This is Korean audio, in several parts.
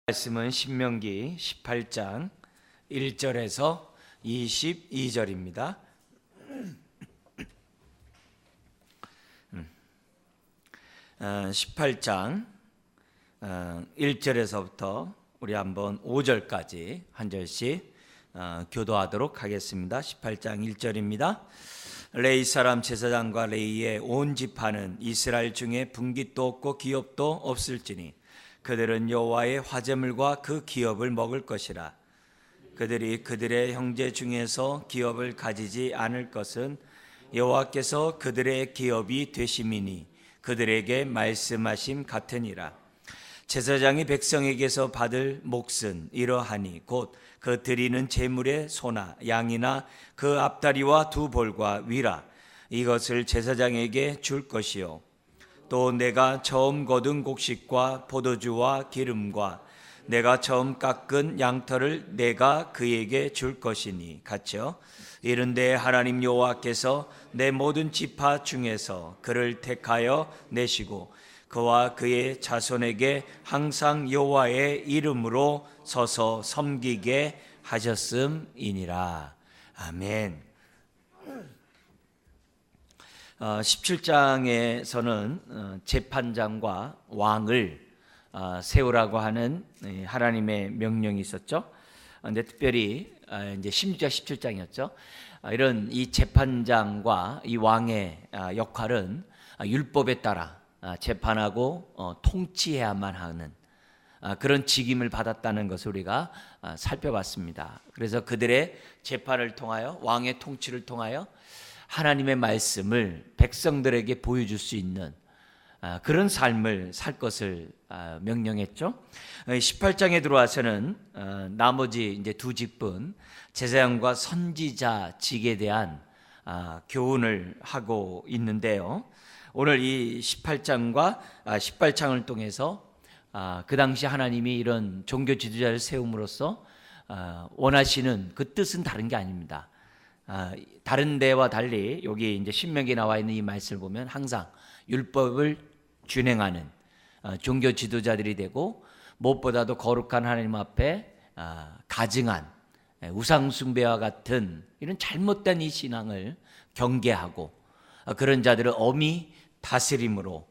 말씀은 신명기 18장 1절에서 22절입니다. 18장 1절에서부터 우리 한번 5절까지 한 절씩 교도하도록 하겠습니다. 18장 1절입니다. 레이 사람 제사장과 레이의 온 지파는 이스라엘 중에 분깃도 없고 기업도 없을지니 그들은 여호와의 화제물과 그 기업을 먹을 것이라. 그들이 그들의 형제 중에서 기업을 가지지 않을 것은 여호와께서 그들의 기업이 되심이니 그들에게 말씀하심 같으니라. 제사장이 백성에게서 받을 몫은 이러하니 곧 그 드리는 제물의 소나 양이나 그 앞다리와 두 볼과 위라 이것을 제사장에게 줄 것이요 또 내가 처음 거둔 곡식과 포도주와 기름과 내가 처음 깎은 양털을 내가 그에게 줄 것이니 같이요. 이른데 하나님 여호와께서 내 모든 지파 중에서 그를 택하여 내시고 그와 그의 자손에게 항상 여호와의 이름으로 서서 섬기게 하셨음이니라. 아멘. 17장에서는 재판장과 왕을 세우라고 하는 하나님의 명령이 있었죠. 근데 특별히 이제 16장 17장이었죠. 이런 이 재판장과 이 왕의 역할은 율법에 따라 재판하고 통치해야만 하는 그런 직임을 받았다는 것을 우리가 살펴봤습니다. 그래서 그들의 재판을 통하여 왕의 통치를 통하여 하나님의 말씀을 백성들에게 보여줄 수 있는 그런 삶을 살 것을 명령했죠. 18장에 들어와서는 나머지 이제 두 직분 제사장과 선지자 직에 대한 교훈을 하고 있는데요. 오늘 이 18장과 18장을 통해서 그 당시 하나님이 이런 종교 지도자를 세움으로써 원하시는 그 뜻은 다른 게 아닙니다. 다른 데와 달리 여기 이제 신명기에 나와 있는 이 말씀을 보면 항상 율법을 준행하는 종교 지도자들이 되고 무엇보다도 거룩한 하나님 앞에 가증한 우상 숭배와 같은 이런 잘못된 이 신앙을 경계하고 그런 자들을 엄히 다스림으로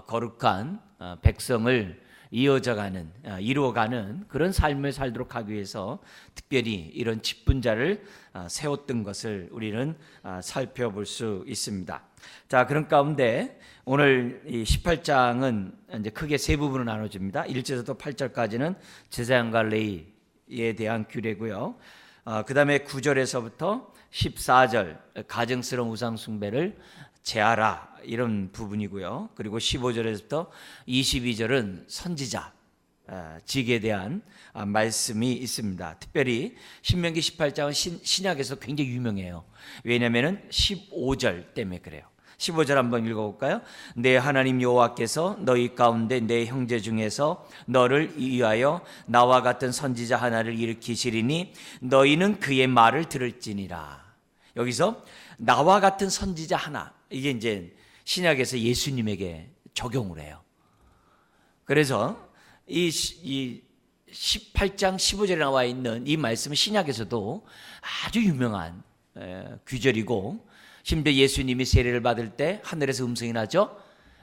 거룩한 백성을 이루어가는 그런 삶을 살도록 하기 위해서 특별히 이런 직분자를 세웠던 것을 우리는 살펴볼 수 있습니다. 자, 그런 가운데 오늘 이 18장은 이제 크게 세 부분으로 나눠집니다. 1절에서 8절까지는 제사장과 레위에 대한 규례고요. 그 다음에 9절에서부터 14절 가증스러운 우상 숭배를 제하라 이런 부분이고요. 그리고 15절에서부터 22절은 선지자 직에 대한 말씀이 있습니다. 특별히 신명기 18장은 신약에서 굉장히 유명해요. 왜냐하면 15절 때문에 그래요. 15절 한번 읽어볼까요? 내 하나님 여호와께서 너희 가운데 내 형제 중에서 너를 위하여 나와 같은 선지자 하나를 일으키시리니 너희는 그의 말을 들을지니라. 여기서 나와 같은 선지자 하나, 이게 이제 신약에서 예수님에게 적용을 해요. 그래서 이 18장 15절에 나와 있는 이 말씀은 신약에서도 아주 유명한 규절이고, 심지어 예수님이 세례를 받을 때 하늘에서 음성이 나죠.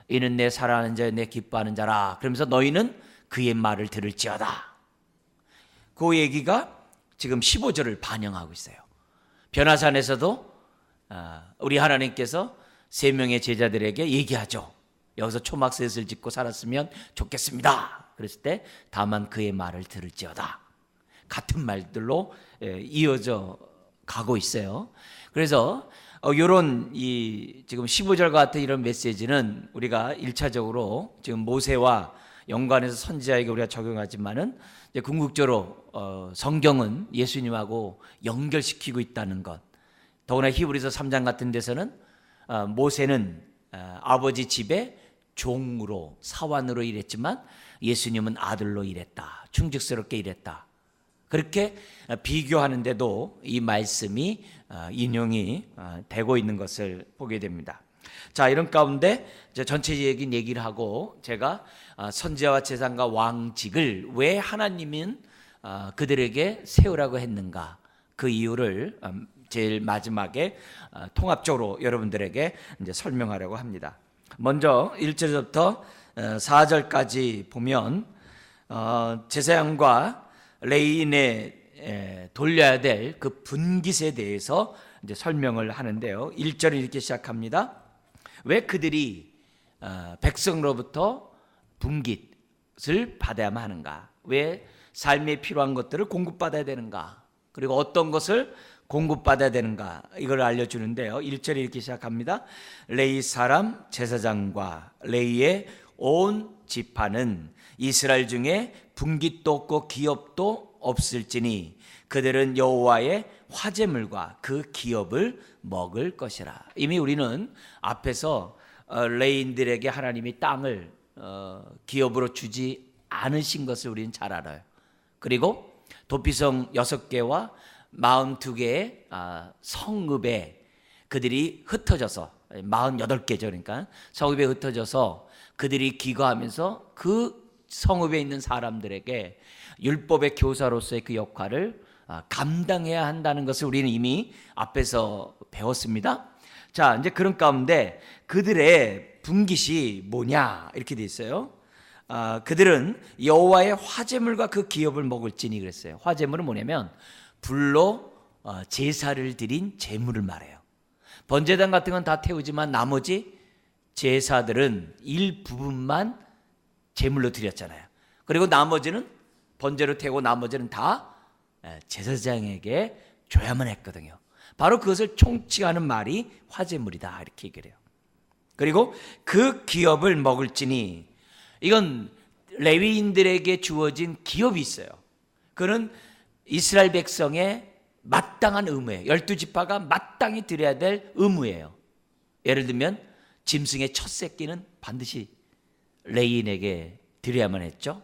이는 내 사랑하는 자, 내 기뻐하는 자라. 그러면서 너희는 그의 말을 들을지어다. 그 얘기가 지금 15절을 반영하고 있어요. 변화산에서도 우리 하나님께서 세 명의 제자들에게 얘기하죠. 여기서 초막셋을 짓고 살았으면 좋겠습니다. 그랬을 때 다만 그의 말을 들을지어다. 같은 말들로 이어져 가고 있어요. 그래서 이런 이 지금 15절 같은 이런 메시지는 우리가 1차적으로 지금 모세와 연관해서 선지자에게 우리가 적용하지만은 이제 궁극적으로 성경은 예수님하고 연결시키고 있다는 것. 더구나 히브리서 3장 같은 데서는 모세는 아버지 집에 종으로 사환으로 일했지만 예수님은 아들로 일했다. 충직스럽게 일했다. 그렇게 비교하는데도 이 말씀이 인용이 되고 있는 것을 보게 됩니다. 자, 이런 가운데 이제 전체적인 얘기를 하고 제가 선지자와 제사장과 왕직을 왜 하나님은 그들에게 세우라고 했는가, 그 이유를 제일 마지막에 통합적으로 여러분들에게 이제 설명하려고 합니다. 먼저 1절부터 4절까지 보면 제사장과 레위인의 돌려야 될 그 분깃에 대해서 이제 설명을 하는데요. 1절은 이렇게 시작합니다. 왜 그들이 백성으로부터 분깃을 받아야만 하는가? 왜 삶에 필요한 것들을 공급받아야 되는가? 그리고 어떤 것을 공급받아야 되는가? 이걸 알려주는데요. 1절에 이렇게 시작합니다. 레위 사람 제사장과 레위의 온 지파는 이스라엘 중에 분깃도 없고 기업도 없을지니 그들은 여호와의 화제물과 그 기업을 먹을 것이라. 이미 우리는 앞에서 레위인들에게 하나님이 땅을 기업으로 주지 않으신 것을 우리는 잘 알아요. 그리고 도피성 6개와 42개의 성읍에 그들이 흩어져서 48개죠. 그러니까 성읍에 흩어져서 그들이 기거하면서 그 성읍에 있는 사람들에게 율법의 교사로서의 그 역할을 감당해야 한다는 것을 우리는 이미 앞에서 배웠습니다. 자, 이제 그런 가운데 그들의 분깃이 뭐냐 이렇게 돼 있어요. 그들은 여호와의 화제물과 그 기업을 먹을지니 그랬어요. 화제물은 뭐냐면 불로 제사를 드린 제물을 말해요. 번제단 같은 건 다 태우지만 나머지 제사들은 일부분만 제물로 드렸잖아요. 그리고 나머지는 번제로 태우고 나머지는 다 제사장에게 줘야만 했거든요. 바로 그것을 총칭하는 말이 화제물이다 이렇게 얘기를 해요. 그리고 그 기업을 먹을지니, 이건 레위인들에게 주어진 기업이 있어요. 그는 이스라엘 백성의 마땅한 의무예요. 12지파가 마땅히 드려야 될 의무예요. 예를 들면 짐승의 첫 새끼는 반드시 레위인에게 드려야만 했죠.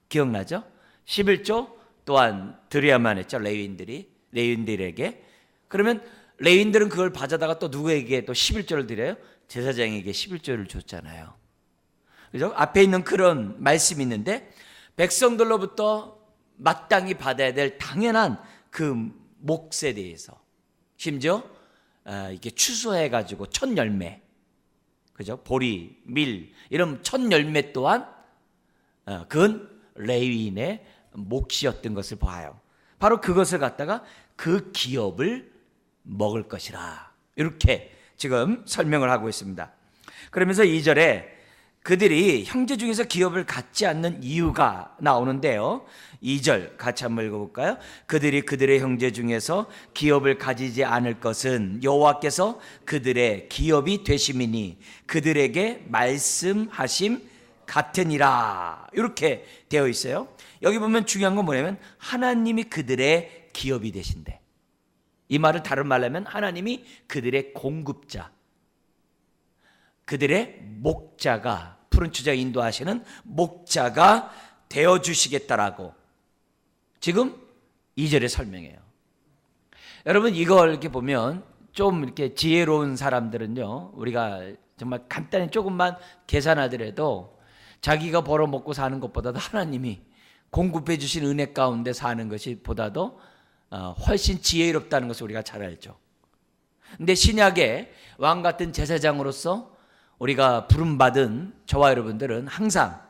기억나죠? 11조 또한 드려야만 했죠. 레위인들에게. 그러면 레위인들은 그걸 가져다가 또 누구에게 또 11조를 드려요? 제사장에게 11조를 줬잖아요. 그죠? 앞에 있는 그런 말씀이 있는데 백성들로부터 마땅히 받아야 될 당연한 그 몫에 대해서, 심지어 이렇게 추수해가지고 첫 열매, 그죠? 보리, 밀 이런 첫 열매 또한 그건 레위인의 몫이었던 것을 봐요. 바로 그것을 갖다가 그 기업을 먹을 것이라 이렇게 지금 설명을 하고 있습니다. 그러면서 2절에 그들이 형제 중에서 기업을 갖지 않는 이유가 나오는데요. 2절 같이 한번 읽어볼까요? 그들이 그들의 형제 중에서 기업을 가지지 않을 것은 여호와께서 그들의 기업이 되심이니 그들에게 말씀하심 같으니라 이렇게 되어 있어요. 여기 보면 중요한 건 뭐냐면 하나님이 그들의 기업이 되신대. 이 말을 다른 말로 하면 하나님이 그들의 공급자, 그들의 목자가, 푸른 추자 인도하시는 목자가 되어주시겠다라고 지금 2절에 설명해요. 여러분 이걸 이렇게 보면 좀 이렇게 지혜로운 사람들은요, 우리가 정말 간단히 조금만 계산하더라도 자기가 벌어먹고 사는 것보다도 하나님이 공급해 주신 은혜 가운데 사는 것이 보다도 훨씬 지혜롭다는 것을 우리가 잘 알죠. 근데 신약의 왕 같은 제사장으로서 우리가 부름받은 저와 여러분들은 항상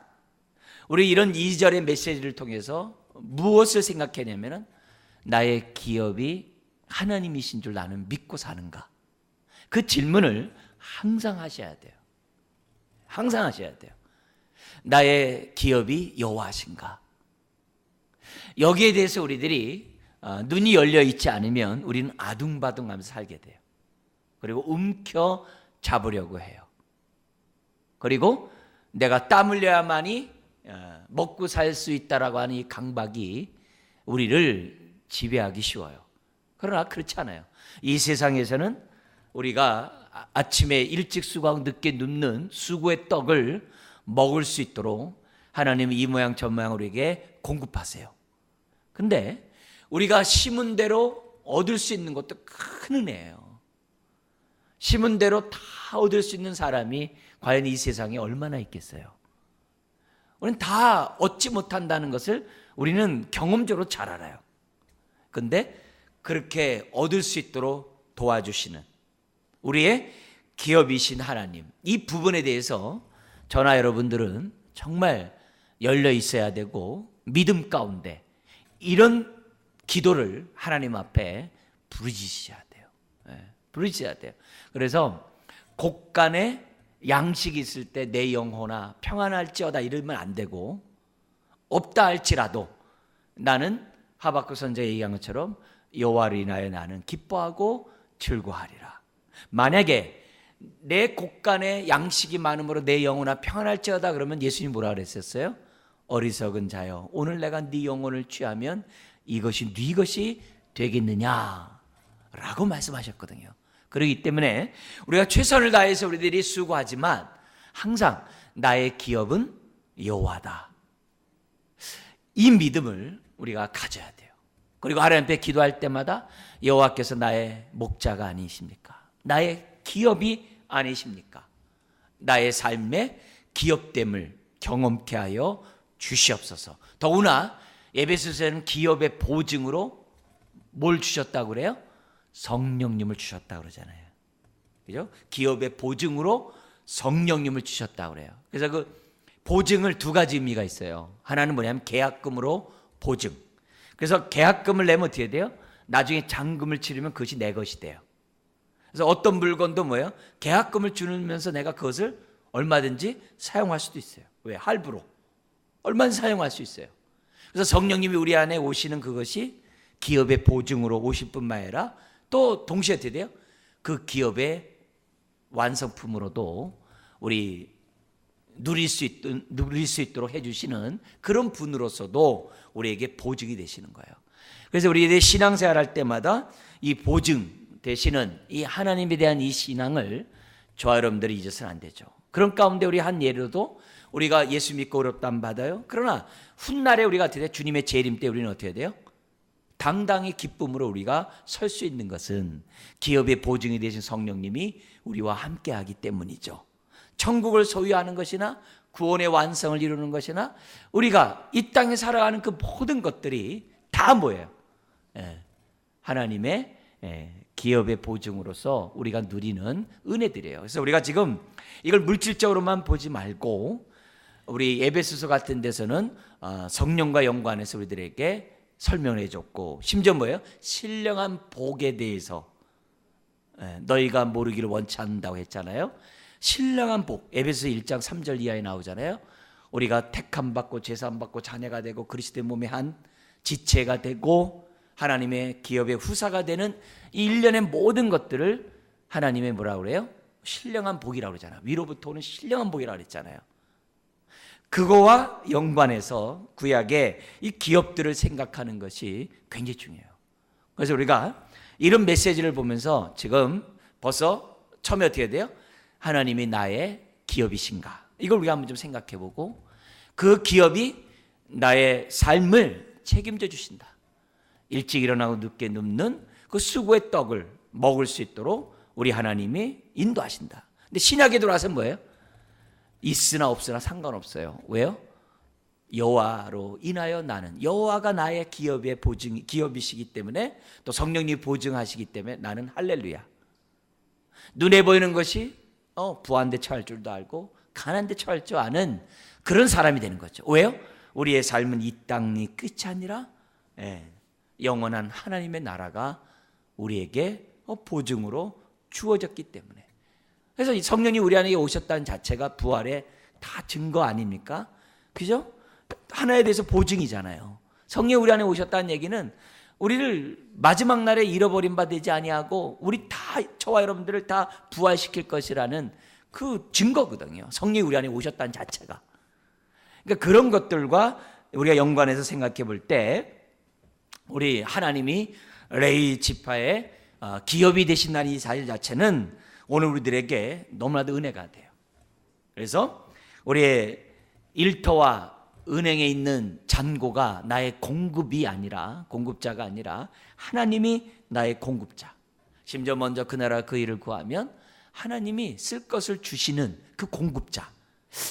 우리 이런 2절의 메시지를 통해서 무엇을 생각했냐면 나의 기업이 하나님이신 줄 나는 믿고 사는가? 그 질문을 항상 하셔야 돼요. 항상 하셔야 돼요. 나의 기업이 여호와신가? 여기에 대해서 우리들이 눈이 열려 있지 않으면 우리는 아둥바둥하면서 살게 돼요. 그리고 움켜 잡으려고 해요. 그리고 내가 땀 흘려야만이 먹고 살 수 있다라고 하는 이 강박이 우리를 지배하기 쉬워요. 그러나 그렇지 않아요. 이 세상에서는 우리가 아침에 일찍 수고하고 늦게 눕는 수고의 떡을 먹을 수 있도록 하나님은 이 모양 저 모양 우리에게 공급하세요. 근데 우리가 심은 대로 얻을 수 있는 것도 큰 은혜예요. 심은 대로 다 얻을 수 있는 사람이 과연 이 세상에 얼마나 있겠어요? 우리는 다 얻지 못한다는 것을 우리는 경험적으로 잘 알아요. 그런데 그렇게 얻을 수 있도록 도와주시는 우리의 기업이신 하나님, 이 부분에 대해서 저나 여러분들은 정말 열려 있어야 되고 믿음 가운데 이런 기도를 하나님 앞에 부르짖으셔야 돼요. 부르짖어야 돼요. 그래서 곡간에 양식이 있을 때 내 영혼아 평안할지어다 이러면 안 되고, 없다 할지라도 나는 하박국 선지자가 얘기한 것처럼 여호와를 인하여 나는 기뻐하고 즐거워하리라. 만약에 내 곡간에 양식이 많음으로 내 영혼아 평안할지어다 그러면 예수님이 뭐라 그랬었어요? 어리석은 자여, 오늘 내가 네 영혼을 취하면 이것이 네 것이 되겠느냐라고 말씀하셨거든요. 그렇기 때문에 우리가 최선을 다해서 우리들이 수고하지만 항상 나의 기업은 여호와다, 이 믿음을 우리가 가져야 돼요. 그리고 하나님 앞에 기도할 때마다 여호와께서 나의 목자가 아니십니까? 나의 기업이 아니십니까? 나의 삶의 기업됨을 경험케 하여 주시옵소서. 더구나 에베소서에는 기업의 보증으로 뭘 주셨다고 그래요? 성령님을 주셨다고 그러잖아요. 그죠? 기업의 보증으로 성령님을 주셨다고 그래요. 그래서 그 보증을 두 가지 의미가 있어요. 하나는 뭐냐면 계약금으로 보증. 그래서 계약금을 내면 어떻게 돼요? 나중에 잔금을 치르면 그것이 내 것이 돼요. 그래서 어떤 물건도 뭐예요? 계약금을 주면서 내가 그것을 얼마든지 사용할 수도 있어요. 왜? 할부로. 얼마든지 사용할 수 있어요. 그래서 성령님이 우리 안에 오시는 그것이 기업의 보증으로 오실 뿐만 아니라 또 동시에 어떻게 돼요? 그 기업의 완성품으로도 우리 누릴 수 있도록 해주시는 그런 분으로서도 우리에게 보증이 되시는 거예요. 그래서 우리의 신앙생활 할 때마다 이 보증 되시는 이 하나님에 대한 이 신앙을 저와 여러분들이 잊어서는 안 되죠. 그런 가운데 우리 한 예로도 우리가 예수 믿고 어렵담 받아요. 그러나 훗날에 우리가 어떻게 돼요? 주님의 재림 때 우리는 어떻게 돼요? 당당히 기쁨으로 우리가 설 수 있는 것은 기업의 보증이 되신 성령님이 우리와 함께하기 때문이죠. 천국을 소유하는 것이나 구원의 완성을 이루는 것이나 우리가 이 땅에 살아가는 그 모든 것들이 다 뭐예요? 하나님의 기업의 보증으로서 우리가 누리는 은혜들이에요. 그래서 우리가 지금 이걸 물질적으로만 보지 말고 우리 에베소서 같은 데서는 성령과 연관해서 우리들에게 설명을 해줬고, 심지어 뭐예요? 신령한 복에 대해서 너희가 모르기를 원치 않는다고 했잖아요. 신령한 복, 에베소 1장 3절 이하에 나오잖아요. 우리가 택함 받고 제사함 받고 자녀가 되고 그리스도의 몸의 한 지체가 되고 하나님의 기업의 후사가 되는 이 일련의 모든 것들을 하나님의 뭐라고 그래요? 신령한 복이라고 그러잖아요. 위로부터 오는 신령한 복이라고 그랬잖아요. 그거와 연관해서 구약의 이 기업들을 생각하는 것이 굉장히 중요해요. 그래서 우리가 이런 메시지를 보면서 지금 벌써 처음에 어떻게 돼요? 하나님이 나의 기업이신가? 이걸 우리가 한번 좀 생각해 보고 그 기업이 나의 삶을 책임져 주신다. 일찍 일어나고 늦게 눕는 그 수고의 떡을 먹을 수 있도록 우리 하나님이 인도하신다. 근데 신약에 들어와서 뭐예요? 있으나 없으나 상관없어요. 왜요? 여호와로 인하여 나는, 여호와가 나의 기업의 보증, 기업이시기 때문에 또 성령님이 보증하시기 때문에 나는 할렐루야. 눈에 보이는 것이 부한데 처할 줄도 알고 가난데 처할 줄 아는 그런 사람이 되는 거죠. 왜요? 우리의 삶은 이 땅이 끝이 아니라 영원한 하나님의 나라가 우리에게 보증으로 주어졌기 때문에. 그래서 이 성령이 우리 안에 오셨다는 자체가 부활의 다 증거 아닙니까? 그죠? 하나에 대해서 보증이잖아요. 성령이 우리 안에 오셨다는 얘기는 우리를 마지막 날에 잃어버린 바 되지 아니하고 우리 다, 저와 여러분들을 다 부활시킬 것이라는 그 증거거든요. 성령이 우리 안에 오셨다는 자체가. 그러니까 그런 것들과 우리가 연관해서 생각해 볼 때 우리 하나님이 레위 지파의 기업이 되신다는 이 사실 자체는 오늘 우리들에게 너무나도 은혜가 돼요. 그래서 우리의 일터와 은행에 있는 잔고가 나의 공급이 아니라, 공급자가 아니라 하나님이 나의 공급자. 심지어 먼저 그 나라 그 일을 구하면 하나님이 쓸 것을 주시는 그 공급자,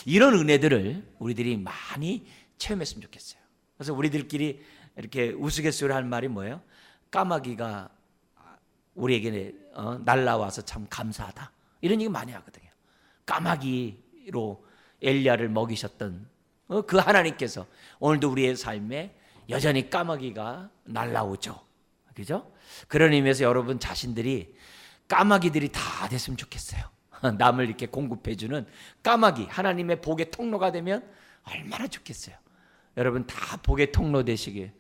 이런 은혜들을 우리들이 많이 체험했으면 좋겠어요. 그래서 우리들끼리 이렇게 우스갯소리 할 말이 뭐예요? 까마귀가 우리에게 날라와서 참 감사하다, 이런 얘기 많이 하거든요. 까마귀로 엘리야를 먹이셨던 그 하나님께서 오늘도 우리의 삶에 여전히 까마귀가 날라오죠. 그죠? 그런 의미에서 여러분 자신들이 까마귀들이 다 됐으면 좋겠어요. 남을 이렇게 공급해주는 까마귀, 하나님의 복의 통로가 되면 얼마나 좋겠어요. 여러분 다 복의 통로 되시길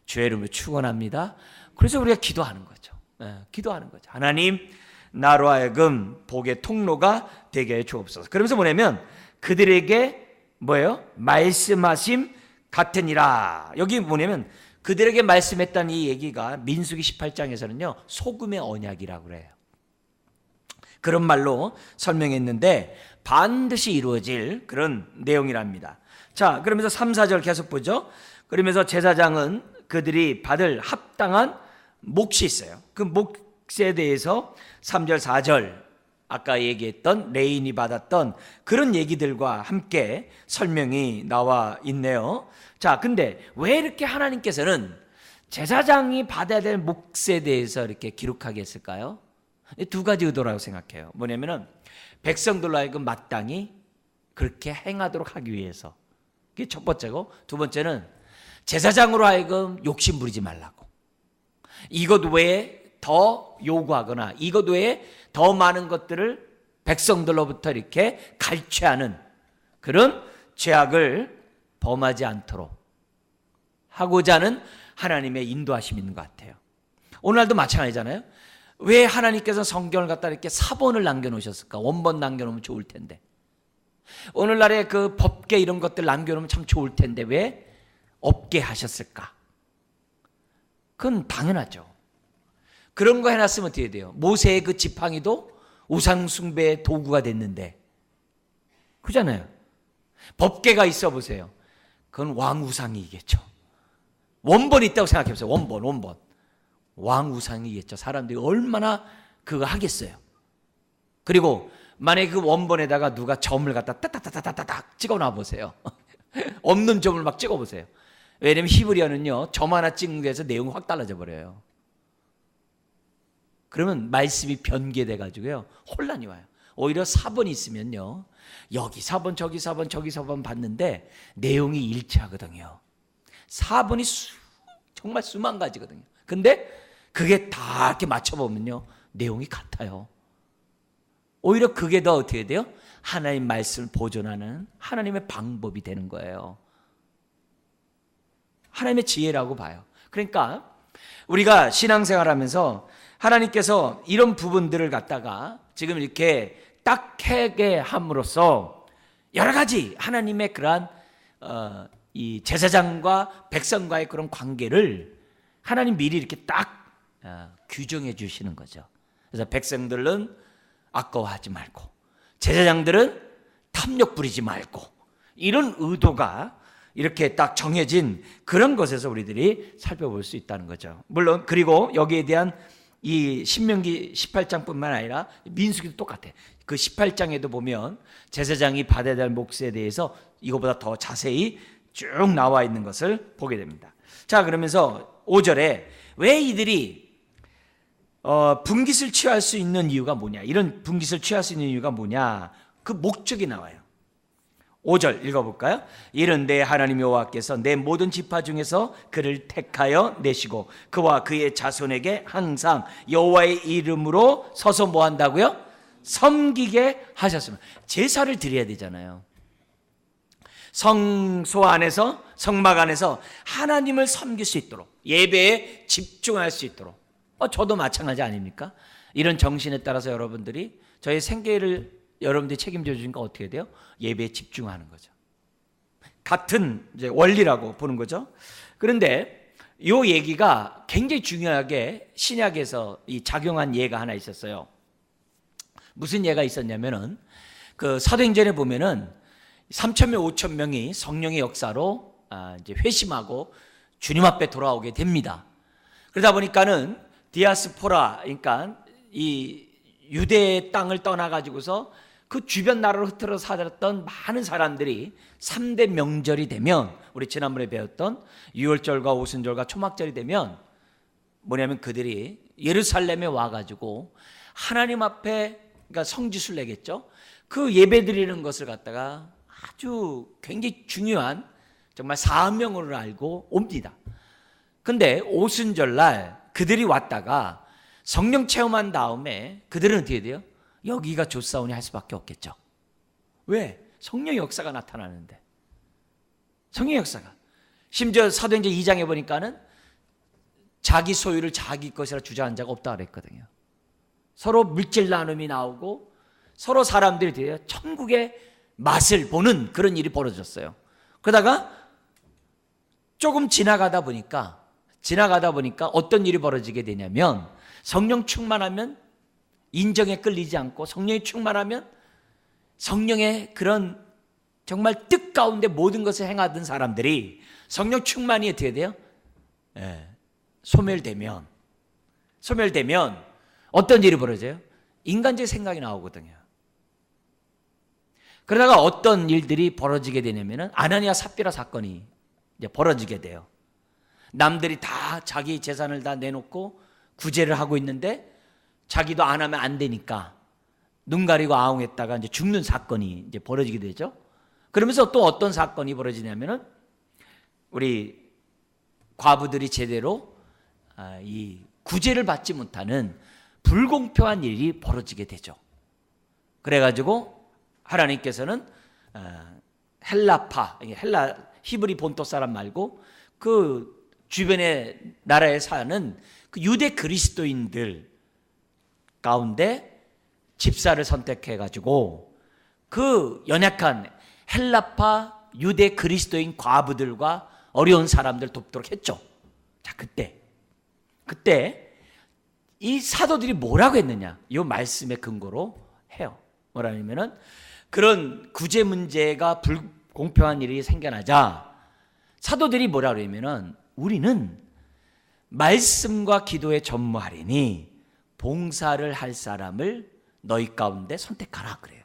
주의 이름으로 축원합니다. 그래서 우리가 기도하는 거죠. 기도하는 거죠. 하나님, 나로 하여금 복의 통로가 되게 해 주옵소서. 그러면서 뭐냐면 그들에게 뭐예요? 말씀하심 같으니라. 여기 뭐냐면 그들에게 말씀했다는 이 얘기가 민수기 18장에서는요 소금의 언약이라고 그래요. 그런 말로 설명했는데 반드시 이루어질 그런 내용이랍니다. 자, 그러면서 3, 4절 계속 보죠. 그러면서 제사장은 그들이 받을 합당한 몫이 있어요. 그 몫에 대해서 3절, 4절 아까 얘기했던 레인이 받았던 그런 얘기들과 함께 설명이 나와 있네요. 자, 근데 왜 이렇게 하나님께서는 제사장이 받아야 될 몫에 대해서 이렇게 기록하게 했을까요? 두 가지 의도라고 생각해요. 뭐냐면은 백성들로 하여금 마땅히 그렇게 행하도록 하기 위해서. 그게 첫 번째고, 두 번째는 제사장으로 하여금 욕심 부리지 말라고. 이것 외에 더 요구하거나 이것 외에 더 많은 것들을 백성들로부터 이렇게 갈취하는 그런 죄악을 범하지 않도록 하고자 하는 하나님의 인도하심이 있는 것 같아요. 오늘날도 마찬가지잖아요. 왜 하나님께서 성경을 갖다 이렇게 사본을 남겨놓으셨을까? 원본 남겨놓으면 좋을 텐데. 오늘날의 그 법계 이런 것들 남겨놓으면 참 좋을 텐데 왜 없게 하셨을까? 그건 당연하죠. 그런 거 해놨으면 어떻게 돼요? 모세의 그 지팡이도 우상숭배의 도구가 됐는데, 그잖아요. 법계가 있어 보세요. 그건 왕우상이겠죠. 원본이 있다고 생각해보세요. 원본. 왕우상이겠죠. 사람들이 얼마나 그거 하겠어요. 그리고 만약에 그 원본에다가 누가 점을 갖다 따따따따따딱 찍어놔 보세요. 없는 점을 막 찍어보세요. 왜냐면 히브리어는요 점 하나 찍는 데서 내용이 확 달라져 버려요. 그러면 말씀이 변개돼 가지고요 혼란이 와요. 오히려 사본이 있으면요 여기 사본 저기 사본 저기 사본 봤는데 내용이 일치하거든요. 사본이 정말 수만 가지거든요. 근데 그게 다 이렇게 맞춰보면요 내용이 같아요. 오히려 그게 더 어떻게 돼요? 하나님 말씀을 보존하는 하나님의 방법이 되는 거예요. 하나님의 지혜라고 봐요. 그러니까 우리가 신앙생활하면서 하나님께서 이런 부분들을 갖다가 지금 이렇게 딱 하게 함으로써 여러 가지 하나님의 그러한 이 제사장과 백성과의 그런 관계를 하나님 미리 이렇게 딱 규정해 주시는 거죠. 그래서 백성들은 아까워하지 말고 제사장들은 탐욕 부리지 말고 이런 의도가 이렇게 딱 정해진 그런 것에서 우리들이 살펴볼 수 있다는 거죠. 물론 그리고 여기에 대한 이 신명기 18장뿐만 아니라 민수기도 똑같아요. 그 18장에도 보면 제사장이 받아야 될 몫에 대해서 이거보다 더 자세히 쭉 나와 있는 것을 보게 됩니다. 자, 그러면서 5절에 왜 이들이 분깃을 취할 수 있는 이유가 뭐냐, 이런 분깃을 취할 수 있는 이유가 뭐냐, 그 목적이 나와요. 5절 읽어볼까요? 이른데 하나님 여호와께서 내 모든 지파 중에서 그를 택하여 내시고 그와 그의 자손에게 항상 여호와의 이름으로 서서 뭐 한다고요? 섬기게 하셨습니다. 제사를 드려야 되잖아요. 성소 안에서, 성막 안에서 하나님을 섬길 수 있도록, 예배에 집중할 수 있도록. 저도 마찬가지 아닙니까? 이런 정신에 따라서 여러분들이 저의 생계를 여러분들이 책임져 주니까 어떻게 돼요? 예배에 집중하는 거죠. 같은 이제 원리라고 보는 거죠. 그런데 이 얘기가 굉장히 중요하게 신약에서 이 작용한 예가 하나 있었어요. 무슨 예가 있었냐면은 그 사도행전에 보면은 3,000명, 5,000명이 성령의 역사로 이제 회심하고 주님 앞에 돌아오게 됩니다. 그러다 보니까는 디아스포라, 그러니까 이 유대의 땅을 떠나가지고서 그 주변 나라로 흩어져 살았던 많은 사람들이 3대 명절이 되면, 우리 지난번에 배웠던 유월절과 오순절과 초막절이 되면 뭐냐면 그들이 예루살렘에 와가지고 하나님 앞에, 그러니까 성지순 내겠죠. 그 예배 드리는 것을 갖다가 아주 굉장히 중요한 정말 사명으로 알고 옵니다. 근데 오순절날 그들이 왔다가 성령 체험한 다음에 그들은 어떻게 돼요? 여기가 좋사오니 할 수밖에 없겠죠. 왜? 성령의 역사가 나타나는데. 성령의 역사가. 심지어 사도행전 2장에 보니까는 자기 소유를 자기 것이라 주장한 자가 없다 그랬거든요. 서로 물질 나눔이 나오고 서로 사람들이 돼요. 천국의 맛을 보는 그런 일이 벌어졌어요. 그러다가 조금 지나가다 보니까 어떤 일이 벌어지게 되냐면, 성령 충만하면 인정에 끌리지 않고 성령이 충만하면 성령의 그런 정말 뜻 가운데 모든 것을 행하던 사람들이 성령 충만이 어떻게 돼요? 소멸되면 어떤 일이 벌어져요? 인간적 생각이 나오거든요. 그러다가 어떤 일들이 벌어지게 되냐면 아나니아 삽비라 사건이 이제 벌어지게 돼요. 남들이 다 자기 재산을 다 내놓고 구제를 하고 있는데 자기도 안 하면 안 되니까 눈 가리고 아웅했다가 이제 죽는 사건이 이제 벌어지게 되죠. 그러면서 또 어떤 사건이 벌어지냐면은 우리 과부들이 제대로 이 구제를 받지 못하는 불공평한 일이 벌어지게 되죠. 그래가지고 하나님께서는 헬라 히브리 본토 사람 말고 그 주변의 나라에 사는 그 유대 그리스도인들 가운데 집사를 선택해가지고 그 연약한 헬라파 유대 그리스도인 과부들과 어려운 사람들 돕도록 했죠. 자, 그때 이 사도들이 뭐라고 했느냐? 이 말씀의 근거로 해요. 뭐라냐면은 그런 구제 문제가 불공평한 일이 생겨나자 사도들이 뭐라 그러냐면은 우리는 말씀과 기도에 전무하리니 봉사를 할 사람을 너희 가운데 선택하라 그래요.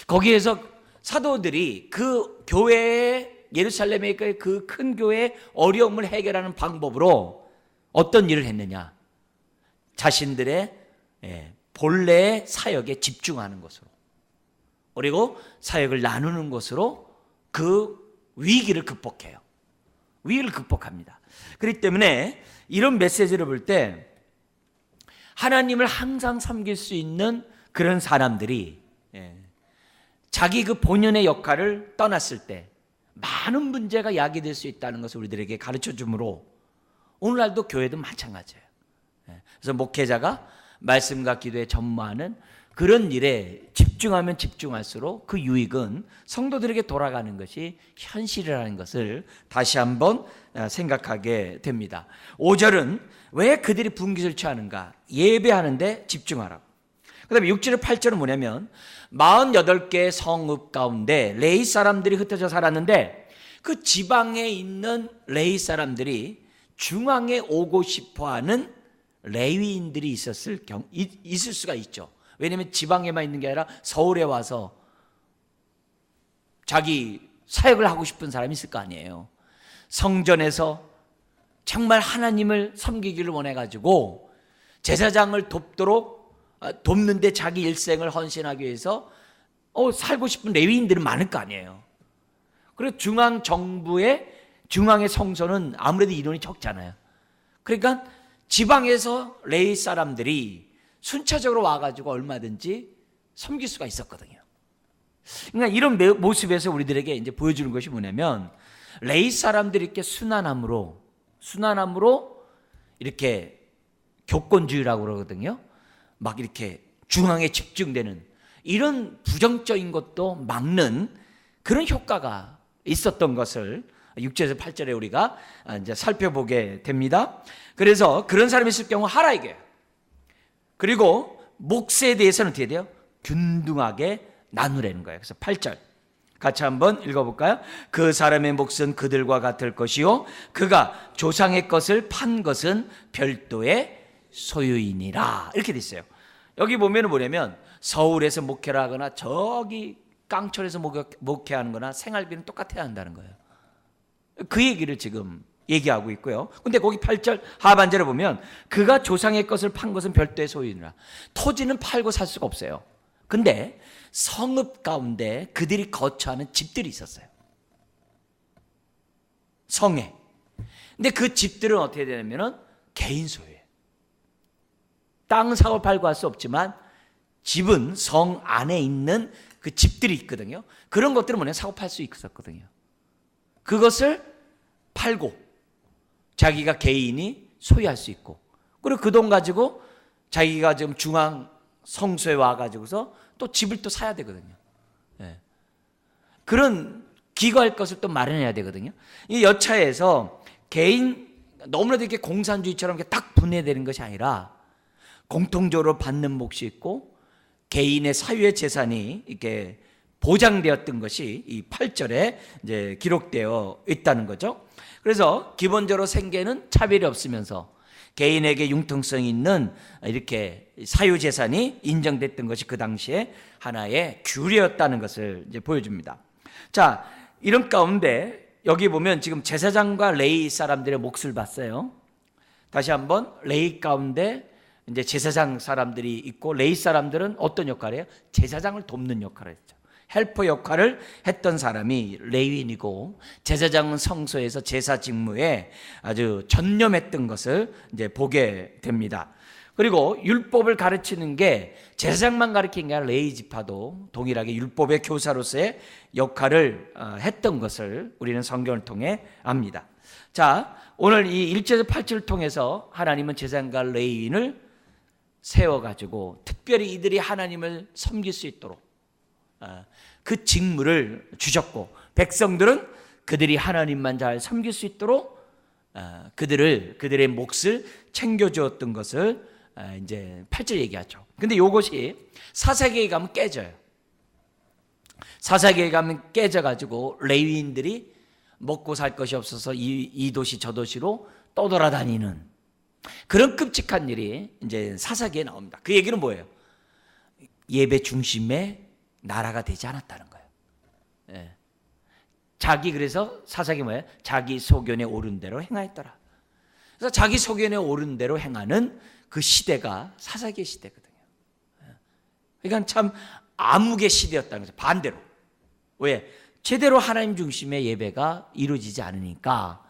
거기에서 사도들이 그 교회의 예루살렘의 그 큰 교회의 어려움을 해결하는 방법으로 어떤 일을 했느냐? 자신들의 본래의 사역에 집중하는 것으로, 그리고 사역을 나누는 것으로 그 위기를 극복해요. 위기를 극복합니다. 그렇기 때문에 이런 메시지를 볼 때 하나님을 항상 섬길 수 있는 그런 사람들이 자기 그 본연의 역할을 떠났을 때 많은 문제가 야기될 수 있다는 것을 우리들에게 가르쳐 주므로 오늘날도 교회도 마찬가지예요. 그래서 목회자가 말씀과 기도에 전무하는 그런 일에 집중하면 집중할수록 그 유익은 성도들에게 돌아가는 것이 현실이라는 것을 다시 한번 생각하게 됩니다. 5절은 왜 그들이 분깃을 취하는가? 예배하는데 집중하라. 그 다음에 6절에 8절은 뭐냐면 48개의 성읍 가운데 레위 사람들이 흩어져 살았는데 그 지방에 있는 레위 사람들이 중앙에 오고 싶어하는 레위인들이 있을 수가 있죠. 왜냐하면 지방에만 있는 게 아니라 서울에 와서 자기 사역을 하고 싶은 사람이 있을 거 아니에요. 성전에서 정말 하나님을 섬기기를 원해가지고 제사장을 돕는데 자기 일생을 헌신하기 위해서 살고 싶은 레위인들은 많을 거 아니에요. 그리고 중앙의 성소는 아무래도 인원이 적잖아요. 그러니까 지방에서 레위 사람들이 순차적으로 와가지고 얼마든지 섬길 수가 있었거든요. 그러니까 이런 모습에서 우리들에게 이제 보여주는 것이 뭐냐면 레위 사람들이 이렇게 순환함으로 이렇게 교권주의라고 그러거든요. 막 이렇게 중앙에 집중되는 이런 부정적인 것도 막는 그런 효과가 있었던 것을 6절에서 8절에 우리가 이제 살펴보게 됩니다. 그래서 그런 사람이 있을 경우 하라 이게. 그리고 몫에 대해서는 어떻게 돼요? 균등하게 나누라는 거예요. 그래서 8절 같이 한번 읽어볼까요? 그 사람의 몫은 그들과 같을 것이요 그가 조상의 것을 판 것은 별도의 소유이니라 이렇게 돼 있어요. 여기 보면은 뭐냐면 서울에서 목회를 하거나 저기 깡촌에서 목회하는 거나 생활비는 똑같아야 한다는 거예요. 그 얘기를 지금 얘기하고 있고요. 근데 거기 8절 하반절에 보면 그가 조상의 것을 판 것은 별도의 소유니라. 토지는 팔고 살 수가 없어요. 근데 성읍 가운데 그들이 거처하는 집들이 있었어요. 성에. 근데 그 집들은 어떻게 되냐면은 개인 소유예요. 땅 사고 팔고 할 수 없지만 집은 성 안에 있는 그 집들이 있거든요. 그런 것들은 뭐냐 사고 팔 수 있었거든요. 그것을 팔고 자기가 개인이 소유할 수 있고, 그리고 그 돈 가지고 자기가 지금 중앙 성소에 와가지고서 또 집을 또 사야 되거든요. 예. 그런 기거할 것을 또 마련해야 되거든요. 이 여차에서 개인 너무나도 이렇게 공산주의처럼 이렇게 딱 분해되는 것이 아니라 공통적으로 받는 몫이 있고 개인의 사유의 재산이 이렇게 보장되었던 것이 이 8절에 이제 기록되어 있다는 거죠. 그래서 기본적으로 생계는 차별이 없으면서 개인에게 융통성이 있는 이렇게 사유 재산이 인정됐던 것이 그 당시에 하나의 규례였다는 것을 이제 보여줍니다. 자, 이런 가운데 여기 보면 지금 제사장과 레위 사람들의 몫을 봤어요. 다시 한번 레위 가운데 이제 제사장 사람들이 있고 레위 사람들은 어떤 역할이에요? 제사장을 돕는 역할을 했죠. 헬퍼 역할을 했던 사람이 레위인이고 제사장은 성소에서 제사 직무에 아주 전념했던 것을 이제 보게 됩니다. 그리고 율법을 가르치는 게 제사장만 가르치는 게 아니라 레위 지파도 동일하게 율법의 교사로서의 역할을 했던 것을 우리는 성경을 통해 압니다. 자, 오늘 이 1절에서 8절을 통해서 하나님은 제사장과 레위인을 세워가지고 특별히 이들이 하나님을 섬길 수 있도록 그 직무를 주셨고, 백성들은 그들이 하나님만 잘 섬길 수 있도록 그들의 몫을 챙겨주었던 것을 이제 8절 얘기하죠. 근데 이것이 사사기에 가면 깨져요. 사사기에 가면 깨져가지고 레위인들이 먹고 살 것이 없어서 이 도시 저 도시로 떠돌아다니는 그런 끔찍한 일이 이제 사사기에 나옵니다. 그 얘기는 뭐예요? 예배 중심의 나라가 되지 않았다는 거예요. 예. 그래서 사사기 뭐예요? 자기 소견에 오른 대로 행하였더라. 그래서 자기 소견에 오른 대로 행하는 그 시대가 사사기의 시대거든요. 그러니까 참 암흑의 시대였다는 거죠. 반대로. 왜? 제대로 하나님 중심의 예배가 이루어지지 않으니까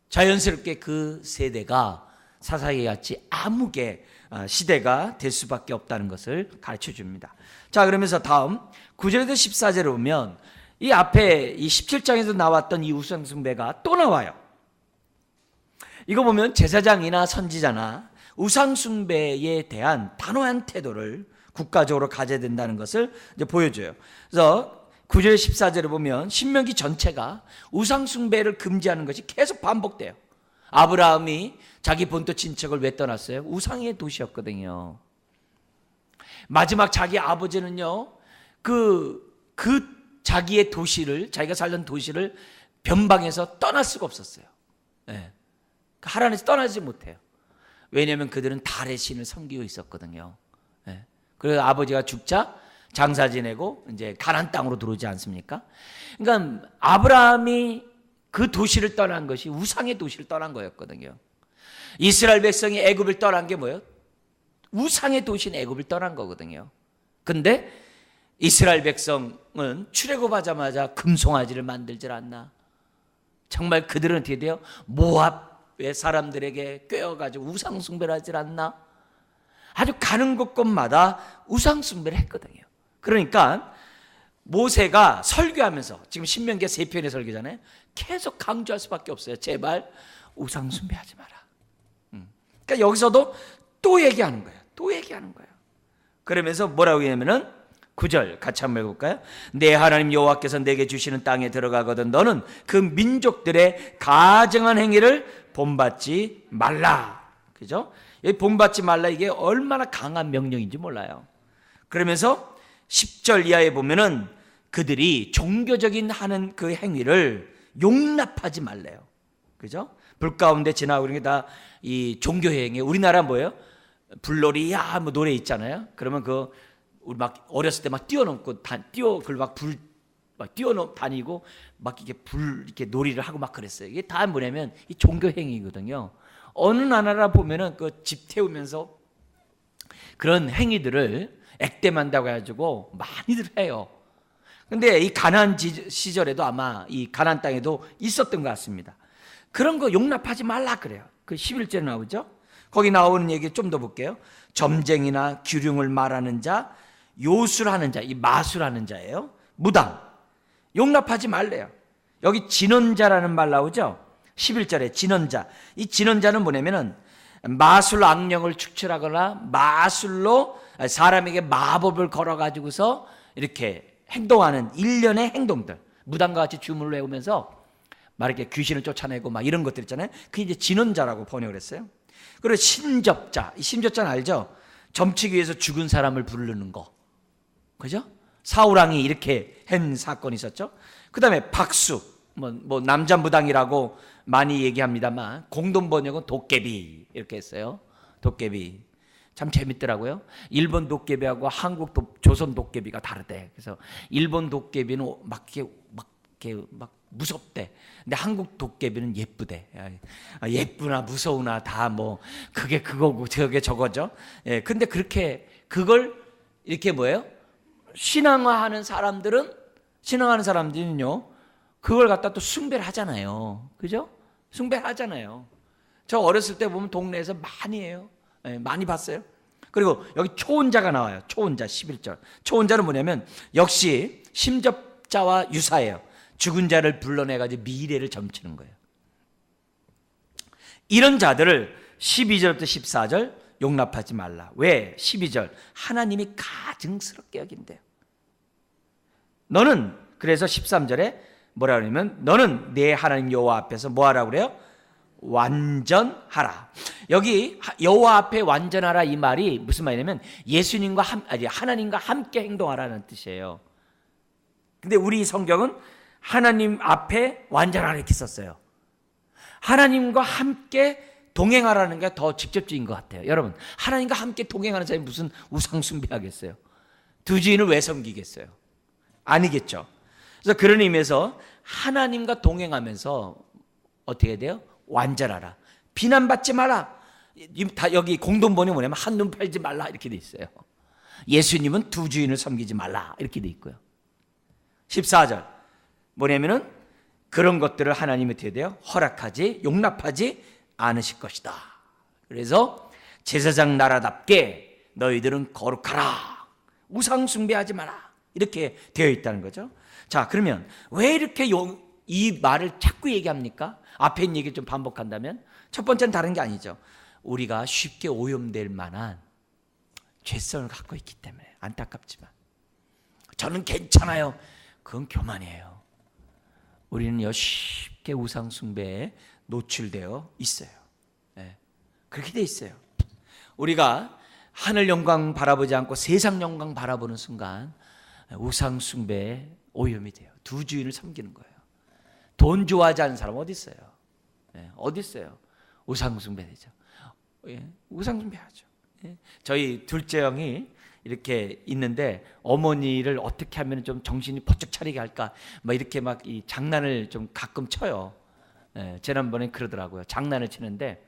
자연스럽게 그 세대가 사사기 같이 암흑의 시대가 될 수밖에 없다는 것을 가르쳐 줍니다. 자, 그러면서 다음 9절에서 14절에 보면 이 앞에 이 17장에서 나왔던 이 우상숭배가 또 나와요. 이거 보면 제사장이나 선지자나 우상숭배에 대한 단호한 태도를 국가적으로 가져야 된다는 것을 이제 보여줘요. 그래서 9절 14절에 보면 신명기 전체가 우상숭배를 금지하는 것이 계속 반복돼요. 아브라함이 자기 본토 친척을 왜 떠났어요? 우상의 도시였거든요. 마지막 자기 아버지는요, 자기의 도시를, 자기가 살던 도시를 변방해서 떠날 수가 없었어요. 네. 하란에서 떠나지 못해요. 왜냐하면 그들은 달의 신을 섬기고 있었거든요. 네. 그래서 아버지가 죽자 장사 지내고 이제 가나안 땅으로 들어오지 않습니까? 그러니까 아브라함이 그 도시를 떠난 것이 우상의 도시를 떠난 거였거든요. 이스라엘 백성이 애굽을 떠난 게 뭐예요? 우상의 도시인 애굽을 떠난 거거든요. 근데 이스라엘 백성은 출애굽하자마자 금송아지를 만들질 않나. 정말 그들은 어떻게 돼요? 모압의 사람들에게 꿰어가지고 우상숭배를 하질 않나. 아주 가는 곳곳마다 우상숭배를 했거든요. 그러니까 모세가 설교하면서 지금 신명기 3편의 설교잖아요. 계속 강조할 수밖에 없어요. 제발 우상숭배하지 마라. 그러니까 여기서도 또 얘기하는 거예요. 또 얘기하는 거예요. 그러면서 뭐라고 하냐면은 9절 같이 한번 읽어볼까요? 내 하나님 여호와께서 내게 주시는 땅에 들어가거든 너는 그 민족들의 가증한 행위를 본받지 말라. 그죠? 이 본받지 말라, 이게 얼마나 강한 명령인지 몰라요. 그러면서 10절 이하에 보면은 그들이 종교적인 하는 그 행위를 용납하지 말래요. 그죠? 불 가운데 지나고 이런 게 다 이 종교행위. 우리나라 뭐예요? 불놀이야 뭐 노래 있잖아요. 그러면 그 우리 막 어렸을 때 막 뛰어넘고 막 뛰어넘 다니고 막 이렇게 이렇게 놀이를 하고 막 그랬어요. 이게 다 뭐냐면 이 종교행위거든요. 어느 나라 보면은 그 집 태우면서 그런 행위들을 액땜한다고 해가지고 많이들 해요. 근데 이 가나안 시절에도 아마 이 가나안 땅에도 있었던 것 같습니다. 그런 거 용납하지 말라 그래요. 그 11절에 나오죠. 거기 나오는 얘기 좀 더 볼게요. 점쟁이나 규령을 말하는 자, 요술하는 자, 이 마술하는 자예요. 무당 용납하지 말래요. 여기 진언자라는 말 나오죠. 11절에 진언자. 이 진언자는 뭐냐면은 마술 악령을 축출하거나 마술로 사람에게 마법을 걸어가지고서 이렇게 행동하는 일련의 행동들, 무당과 같이 주문을 외우면서 막 이렇게 귀신을 쫓아내고 막 이런 것들 있잖아요. 그게 이제 진언자라고 번역을 했어요. 그리고 심접자, 이 심접자는 알죠? 점치기 위해서 죽은 사람을 부르는 거, 그죠? 사울왕이 이렇게 한 사건이 있었죠. 그 다음에 박수, 뭐 남자 무당이라고 많이 얘기합니다만 공동 번역은 도깨비 이렇게 했어요. 도깨비 참 재밌더라고요. 일본 도깨비하고 조선 도깨비가 다르대. 그래서 일본 도깨비는 막 무섭대. 근데 한국 도깨비는 예쁘대. 예쁘나 무서우나 다 뭐 그게 그거고 저게 저거죠. 예, 근데 그렇게 그걸 이렇게 뭐예요? 신앙하는 사람들은요 그걸 갖다 또 숭배를 하잖아요. 그죠? 숭배를 하잖아요. 저 어렸을 때 보면 동네에서 많이 해요. 네, 많이 봤어요. 그리고 여기 초혼자가 나와요. 초혼자 11절. 초혼자는 뭐냐면 역시 심접자와 유사해요. 죽은 자를 불러내가지고 미래를 점치는 거예요. 이런 자들을 12절부터 14절 용납하지 말라. 왜? 12절 하나님이 가증스럽게 여긴대요. 너는 그래서 13절에 뭐라 그러냐면 너는 내 하나님 여호와 앞에서 뭐 하라고 그래요? 완전하라. 여기 여호와 앞에 완전하라 이 말이 무슨 말이냐면 하나님과 함께 행동하라는 뜻이에요. 근데 우리 성경은 하나님 앞에 완전하라 이렇게 썼어요. 하나님과 함께 동행하라는 게 더 직접적인 것 같아요. 여러분, 하나님과 함께 동행하는 사람이 무슨 우상 숭배하겠어요? 두 주인을 왜 섬기겠어요? 아니겠죠. 그래서 그런 의미에서 하나님과 동행하면서 어떻게 돼요? 완전하라. 비난받지 마라. 여기 공동번이 뭐냐면 한눈 팔지 말라 이렇게 돼 있어요. 예수님은 두 주인을 섬기지 말라 이렇게 돼 있고요. 14절 뭐냐면은 그런 것들을 하나님이 어떻게 돼요? 허락하지 용납하지 않으실 것이다. 그래서 제사장 나라답게 너희들은 거룩하라. 우상 숭배하지 마라. 이렇게 되어 있다는 거죠. 자, 그러면 왜 이렇게 이 말을 자꾸 얘기합니까? 앞에 있는 얘기를 좀 반복한다면 첫 번째는 다른 게 아니죠. 우리가 쉽게 오염될 만한 죄성을 갖고 있기 때문에 안타깝지만 저는 괜찮아요. 그건 교만이에요. 우리는요 쉽게 우상 숭배에 노출되어 있어요. 네, 그렇게 돼 있어요. 우리가 하늘 영광 바라보지 않고 세상 영광 바라보는 순간 우상 숭배에 오염이 돼요. 두 주인을 섬기는 거예요. 돈 좋아하지 않는 사람 어디 있어요? 네, 어디 있어요? 우상 숭배되죠. 예, 우상 숭배하죠. 예, 저희 둘째 형이 이렇게 있는데 어머니를 어떻게 하면 좀 정신이 번쩍 차리게 할까? 막 이렇게 막 이 장난을 좀 가끔 쳐요. 예, 지난번에 그러더라고요. 장난을 치는데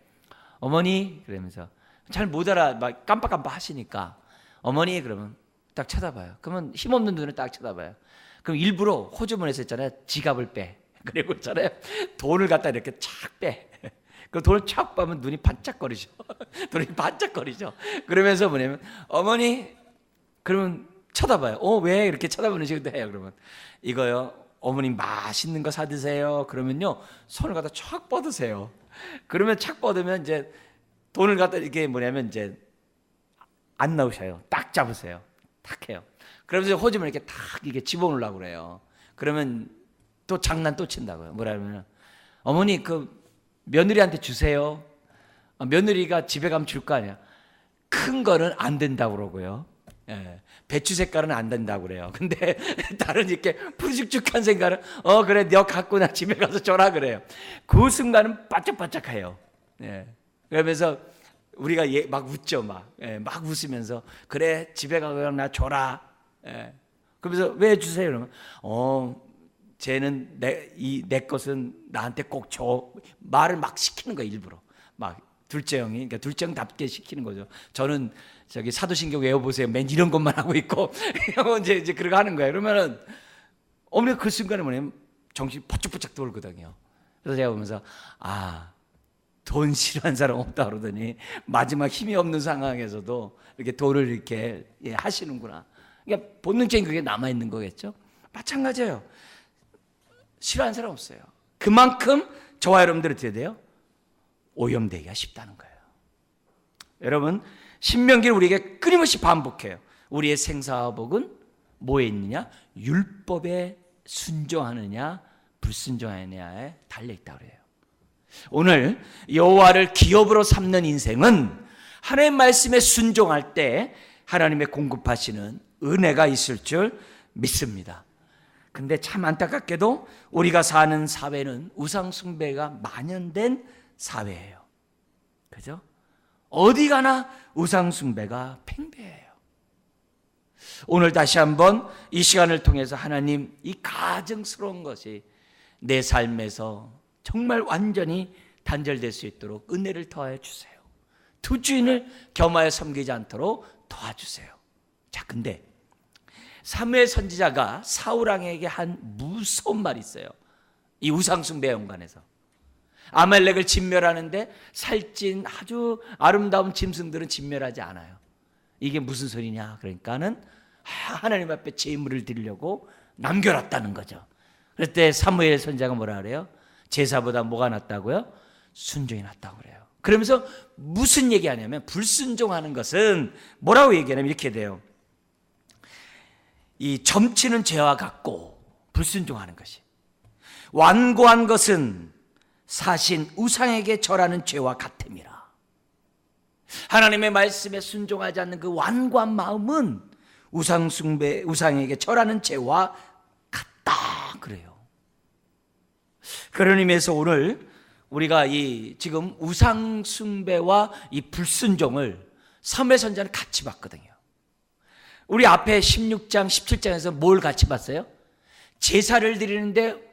어머니 그러면서 잘 못 알아 막 깜빡깜빡 하시니까 어머니 그러면 딱 쳐다봐요. 그러면 힘없는 눈을 딱 쳐다봐요. 그럼 일부러 호주머니에서 있잖아요. 지갑을 빼. 그리고 있잖아요. 돈을 갖다 이렇게 착 빼. 그 돈을 착 빼면 눈이 반짝거리죠. 눈이 반짝거리죠. 그러면서 뭐냐면 어머니 그러면 쳐다봐요. 왜 이렇게 쳐다보는 식으로 해요? 그러면 이거요. 어머니 맛있는 거 사 드세요. 그러면요. 손을 갖다 촥 뻗으세요. 그러면 착 뻗으면 이제 돈을 갖다 이렇게 뭐냐면 이제 안 나오셔요. 딱 잡으세요. 탁 해요. 그러면서 호주머니 이렇게 탁 이게 집어넣으려고 그래요. 그러면 또 장난 또 친다고요. 뭐라면 어머니 그 며느리한테 주세요. 며느리가 집에 가면 줄 거 아니야. 큰 거는 안 된다고 그러고요. 예, 배추 색깔은 안 된다고 그래요. 근데 다른 이렇게 푸죽죽한 색깔은 그래 너 갖고 나 집에 가서 줘라 그래요. 그 순간은 바짝바짝해요. 예, 그러면서 우리가 막 웃죠. 막 웃으면서 그래 집에 가서 나 줘라. 예, 그러면서 왜 주세요? 그러면 쟤는 내 것은 나한테 꼭 줘. 말을 막 시키는 거예요. 일부러 막 둘째 형이, 그러니까 둘째 형답게 시키는 거죠. 저는 저기 사도신경 외워보세요. 맨 이런 것만 하고 있고 이제 그러고 하는 거예요. 그러면은 어머니가 그 순간에 뭐냐면 정신이 퍼쩍퍼쩍 돌거든요. 그래서 제가 보면서 돈 싫어하는 사람 없다 그러더니 마지막 힘이 없는 상황에서도 이렇게 돈을 이렇게 하시는구나. 그러니까 본능적인 그게 남아있는 거겠죠. 마찬가지예요. 싫어하는 사람 없어요. 그만큼 저와 여러분들이 어떻게 돼요? 오염되기가 쉽다는 거예요. 여러분, 신명기를 우리에게 끊임없이 반복해요. 우리의 생사복은 뭐에 있느냐? 율법에 순종하느냐 불순종하느냐에 달려있다고 그래요. 오늘 여호와를 기업으로 삼는 인생은 하나님의 말씀에 순종할 때 하나님의 공급하시는 은혜가 있을 줄 믿습니다. 근데 참 안타깝게도 우리가 사는 사회는 우상 숭배가 만연된 사회예요. 그죠? 어디 가나 우상 숭배가 팽배해요. 오늘 다시 한번 이 시간을 통해서 하나님 이 가증스러운 것이 내 삶에서 정말 완전히 단절될 수 있도록 은혜를 더하여 주세요. 두 주인을 겸하여 섬기지 않도록 도와주세요. 자, 근데 사무엘 선지자가 사울 왕에게 한 무서운 말이 있어요. 이 우상 숭배에 연관해서 아말렉을 진멸하는데 살찐 아주 아름다운 짐승들은 진멸하지 않아요. 이게 무슨 소리냐? 그러니까는 하나님 앞에 제물을 드리려고 남겨놨다는 거죠. 그럴 때 사무엘 선지자가 뭐라 그래요? 제사보다 뭐가 낫다고요? 순종이 낫다고 그래요. 그러면서 무슨 얘기하냐면 불순종하는 것은 뭐라고 얘기하냐면 이렇게 돼요. 이 점치는 죄와 같고 불순종하는 것이 완고한 것은 사신 우상에게 절하는 죄와 같음이라. 하나님의 말씀에 순종하지 않는 그 완고한 마음은 우상 숭배, 우상에게 절하는 죄와 같다 그래요. 그런 의미에서 오늘 우리가 이 지금 우상 숭배와 이 불순종을 사무엘 선지자는 같이 봤거든요. 우리 앞에 16장, 17장에서 뭘 같이 봤어요? 제사를 드리는데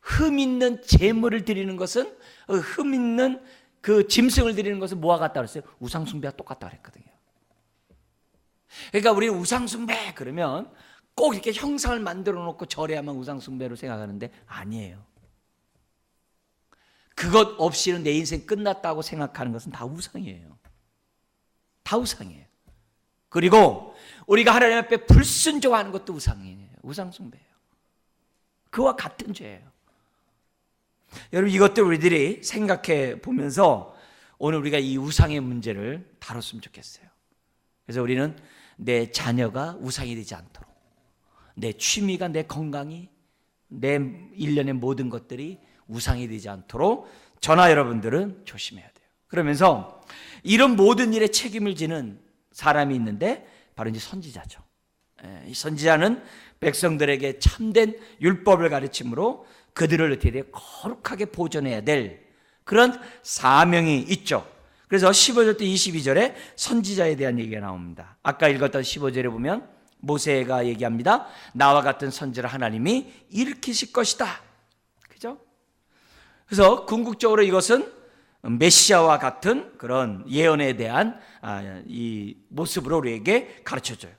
흠 있는 제물을 드리는 것은 흠 있는 그 짐승을 드리는 것은 뭐와 같다 그랬어요? 우상 숭배와 똑같다 그랬거든요. 그러니까 우리는 우상 숭배 그러면 꼭 이렇게 형상을 만들어 놓고 절해야만 우상 숭배로 생각하는데 아니에요. 그것 없이는 내 인생 끝났다고 생각하는 것은 다 우상이에요. 다 우상이에요. 그리고 우리가 하나님 앞에 불순종하는 것도 우상이에요. 우상 숭배예요. 그와 같은 죄예요. 여러분 이것들 우리들이 생각해 보면서 오늘 우리가 이 우상의 문제를 다뤘으면 좋겠어요. 그래서 우리는 내 자녀가 우상이 되지 않도록, 내 취미가, 내 건강이, 내 일련의 모든 것들이 우상이 되지 않도록 저나 여러분들은 조심해야 돼요. 그러면서 이런 모든 일에 책임을 지는 사람이 있는데 바로 이제 선지자죠. 이 선지자는 백성들에게 참된 율법을 가르침으로 그들을 어떻게 돼요? 거룩하게 보존해야 될 그런 사명이 있죠. 그래서 15절부터 22절에 선지자에 대한 얘기가 나옵니다. 아까 읽었던 15절에 보면 모세가 얘기합니다. 나와 같은 선지를 하나님이 일으키실 것이다. 그죠? 그래서 궁극적으로 이것은 메시아와 같은 그런 예언에 대한 이 모습으로 우리에게 가르쳐줘요.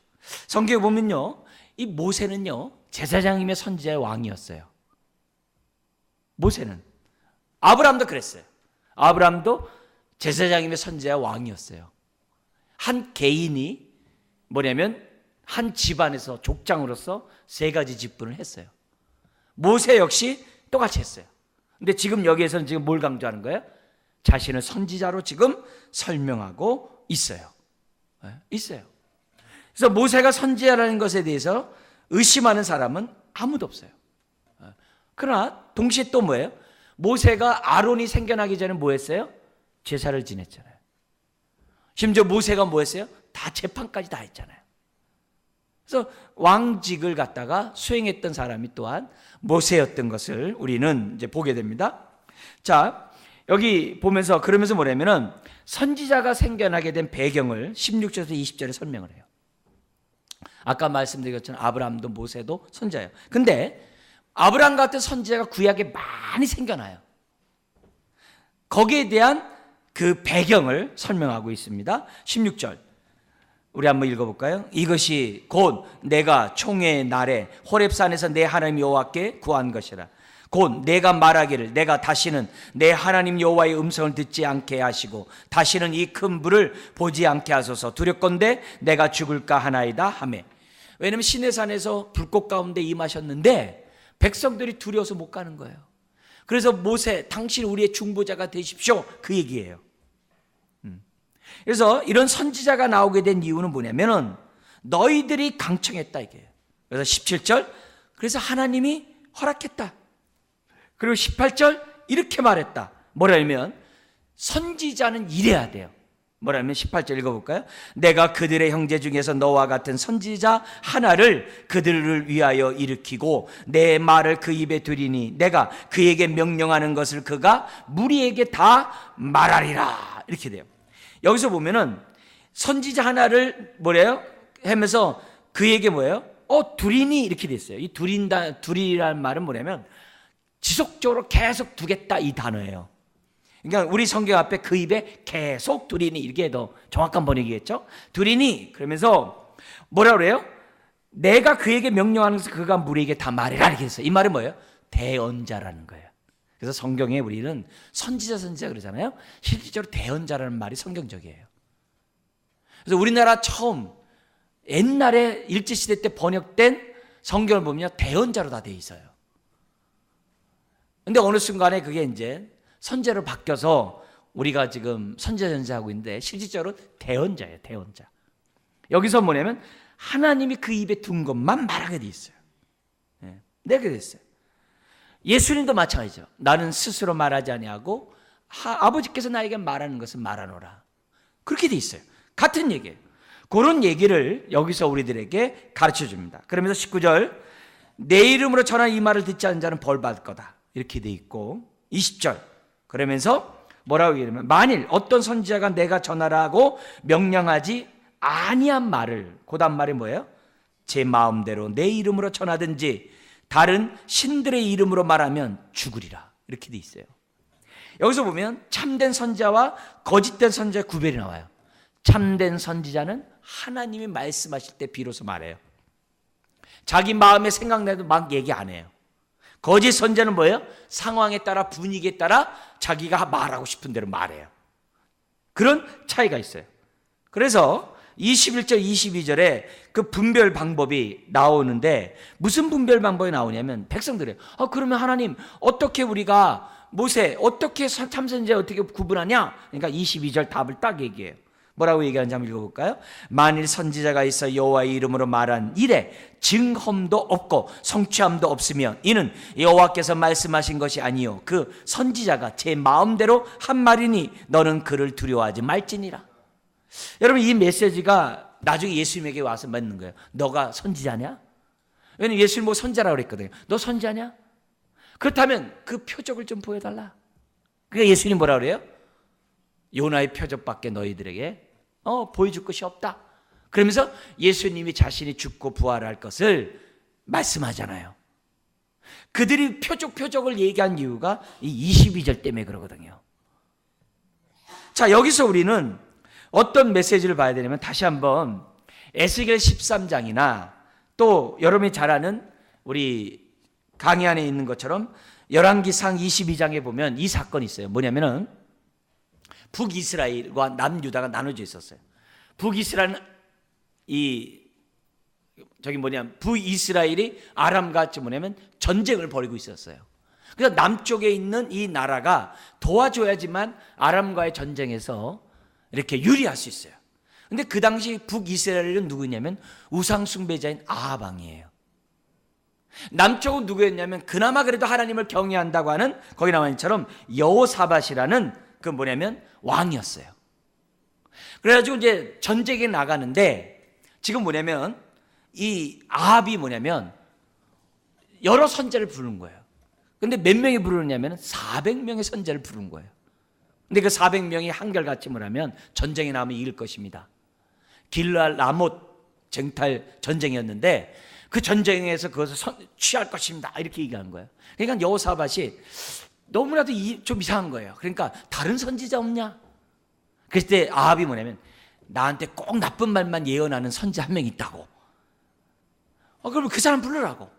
성경에 보면요, 이 모세는요 제사장님의 선지자의 왕이었어요. 모세는 아브라함도 그랬어요. 아브라함도 제사장님의 선지자의 왕이었어요. 한 개인이 뭐냐면 한 집안에서 족장으로서 세 가지 직분을 했어요. 모세 역시 똑같이 했어요. 근데 지금 여기에서는 지금 뭘 강조하는 거예요? 자신을 선지자로 지금 설명하고 있어요. 있어요. 그래서 모세가 선지자라는 것에 대해서 의심하는 사람은 아무도 없어요. 그러나 동시에 또 뭐예요? 모세가 아론이 생겨나기 전에 뭐 했어요? 제사를 지냈잖아요. 심지어 모세가 뭐 했어요? 다 재판까지 다 했잖아요. 그래서 왕직을 갖다가 수행했던 사람이 또한 모세였던 것을 우리는 이제 보게 됩니다. 자, 여기 보면서 그러면서 뭐냐면은 선지자가 생겨나게 된 배경을 16절에서 20절에 설명을 해요. 아까 말씀드린 것처럼 아브라함도 모세도 선지자예요. 근데 아브라함 같은 선지자가 구약에 많이 생겨나요. 거기에 대한 그 배경을 설명하고 있습니다. 16절 우리 한번 읽어볼까요? 이것이 곧 내가 총회의 날에 호렙산에서 내 하나님 여호와께 구한 것이라. 곧 내가 말하기를 내가 다시는 내 하나님 여호와의 음성을 듣지 않게 하시고 다시는 이 큰 불을 보지 않게 하소서. 두렵건대 내가 죽을까 하나이다 하매. 왜냐하면 시내산에서 불꽃 가운데 임하셨는데 백성들이 두려워서 못 가는 거예요. 그래서 모세 당신 우리의 중보자가 되십시오 그 얘기예요. 그래서 이런 선지자가 나오게 된 이유는 뭐냐면은 너희들이 강청했다 이게요. 그래서 17절 그래서 하나님이 허락했다. 그리고 18절 이렇게 말했다. 뭐라면 선지자는 이래야 돼요. 뭐라면 18절 읽어볼까요? 내가 그들의 형제 중에서 너와 같은 선지자 하나를 그들을 위하여 일으키고 내 말을 그 입에 두리니 내가 그에게 명령하는 것을 그가 무리에게 다 말하리라. 이렇게 돼요. 여기서 보면은 선지자 하나를 뭐래요? 하면서 그에게 뭐예요? 두리니 이렇게 됐어요. 이 두리라는 말은 뭐냐면 지속적으로 계속 두겠다 이 단어예요. 그러니까 우리 성경 앞에 그 입에 계속 두리니 이게 더 정확한 번역이겠죠? 두리니 그러면서 뭐라 그래요? 내가 그에게 명령하는 것을 그가 무리에게 다 말해라 이렇게 했어요. 이 말은 뭐예요? 대언자라는 거예요. 그래서 성경에 우리는 선지자 그러잖아요. 실질적으로 대언자라는 말이 성경적이에요. 그래서 우리나라 처음 옛날에 일제시대 때 번역된 성경을 보면 대언자로 다 돼 있어요. 근데 어느 순간에 그게 이제 선제로 바뀌어서 우리가 지금 선지자 전제하고 있는데 실질적으로 대언자예요. 대언자. 여기서 뭐냐면 하나님이 그 입에 둔 것만 말하게 돼 있어요. 네. 내게 됐어요. 예수님도 마찬가지죠. 나는 스스로 말하지 아니하고 아버지께서 나에게 말하는 것을 말하노라. 그렇게 돼 있어요. 같은 얘기예요. 그런 얘기를 여기서 우리들에게 가르쳐 줍니다. 그러면서 19절 내 이름으로 전한 이 말을 듣지 않는 자는 벌 받을 거다. 이렇게 돼 있고 20절 그러면서 뭐라고 얘기하면 만일 어떤 선지자가 내가 전하라고 명령하지 아니한 말을 그 다음 말이 뭐예요? 제 마음대로 내 이름으로 전하든지 다른 신들의 이름으로 말하면 죽으리라. 이렇게 돼 있어요. 여기서 보면 참된 선지자와 거짓된 선지자의 구별이 나와요. 참된 선지자는 하나님이 말씀하실 때 비로소 말해요. 자기 마음에 생각나도 막 얘기 안 해요. 거짓 선지자는 뭐예요? 상황에 따라 분위기에 따라 자기가 말하고 싶은 대로 말해요. 그런 차이가 있어요. 그래서 21절 22절에 그 분별 방법이 나오는데 무슨 분별 방법이 나오냐면 백성들이 그러면 하나님 어떻게 우리가 모세 어떻게 참선지자 어떻게 구분하냐? 그러니까 22절 답을 딱 얘기해요. 뭐라고 얘기하는지 한번 읽어볼까요? 만일 선지자가 있어 여호와의 이름으로 말한 일에 증험도 없고 성취함도 없으면 이는 여호와께서 말씀하신 것이 아니요 그 선지자가 제 마음대로 한 말이니 너는 그를 두려워하지 말지니라. 여러분 이 메시지가 나중에 예수님에게 와서 묻는 거예요. 너가 선지자냐? 왜냐면 예수님 뭐 선지자라고 그랬거든요. 너 선지자냐? 그렇다면 그 표적을 좀 보여달라. 그러니까 예수님 뭐라 그래요? 요나의 표적밖에 너희들에게 보여줄 것이 없다. 그러면서 예수님이 자신이 죽고 부활할 것을 말씀하잖아요. 그들이 표적을 얘기한 이유가 이 22절 때문에 그러거든요. 자, 여기서 우리는 어떤 메시지를 봐야 되냐면 다시 한번 에스겔 13장이나 또 여러분이 잘 아는 우리 강의 안에 있는 것처럼 열왕기상 22장에 보면 이 사건이 있어요. 뭐냐면은 북이스라엘과 남유다가 나눠져 있었어요. 북이스라엘은 북이스라엘이 아람과 뭐냐면 전쟁을 벌이고 있었어요. 그래서 남쪽에 있는 이 나라가 도와줘야지만 아람과의 전쟁에서 이렇게 유리할 수 있어요. 근데 그 당시 북이스라엘은 누구냐면 우상 숭배자인 아합 왕이에요. 남쪽은 누구였냐면 그나마 그래도 하나님을 경외한다고 하는 거기 나와 있는 것처럼 여호사밧이라는 그 뭐냐면 왕이었어요. 그래가지고 이제 전쟁에 나가는데 지금 뭐냐면 이 아합이 뭐냐면 여러 선지자를 부르는 거예요. 근데 몇 명이 부르느냐면 400명의 선지자를 부르는 거예요. 근데 그 400명이 한결같이 뭐냐면 전쟁에 나오면 이길 것입니다. 길랄 라못 쟁탈 전쟁이었는데 그 전쟁에서 그것을 취할 것입니다. 이렇게 얘기하는 거예요. 그러니까 여호사밧이 너무나도 좀 이상한 거예요. 그러니까 다른 선지자 없냐? 그랬을 때 아합이 뭐냐면 나한테 꼭 나쁜 말만 예언하는 선지자 한 명 있다고. 그러면 그 사람 부르라고.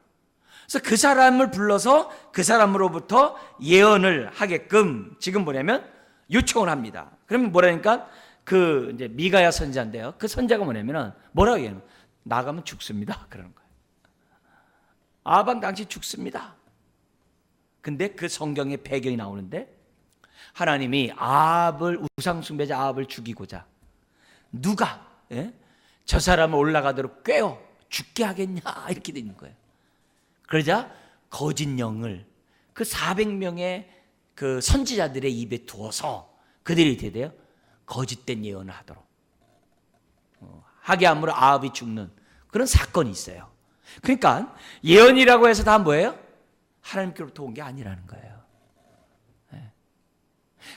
그래서 그 사람을 불러서 그 사람으로부터 예언을 하게끔 지금 뭐냐면 요청을 합니다. 그러면 뭐라니까 그 이제 미가야 선지자인데요. 그 선지자가 뭐냐면은 뭐라고 얘기하면 나가면 죽습니다. 그러는 거예요. 아합은 당시 죽습니다. 근데 그 성경의 배경이 나오는데 하나님이 아합을 우상 숭배자 아합을 죽이고자 누가 저 사람을 올라가도록 꿰어 죽게 하겠냐 이렇게 돼 있는 거예요. 그러자 거짓 영을 그 400명의 그 선지자들의 입에 두어서 그들이 이렇게 돼요. 거짓된 예언을 하도록 하게 함으로 아합이 죽는 그런 사건이 있어요. 그러니까 예언이라고 해서 다 뭐예요? 하나님께로부터 온 게 아니라는 거예요.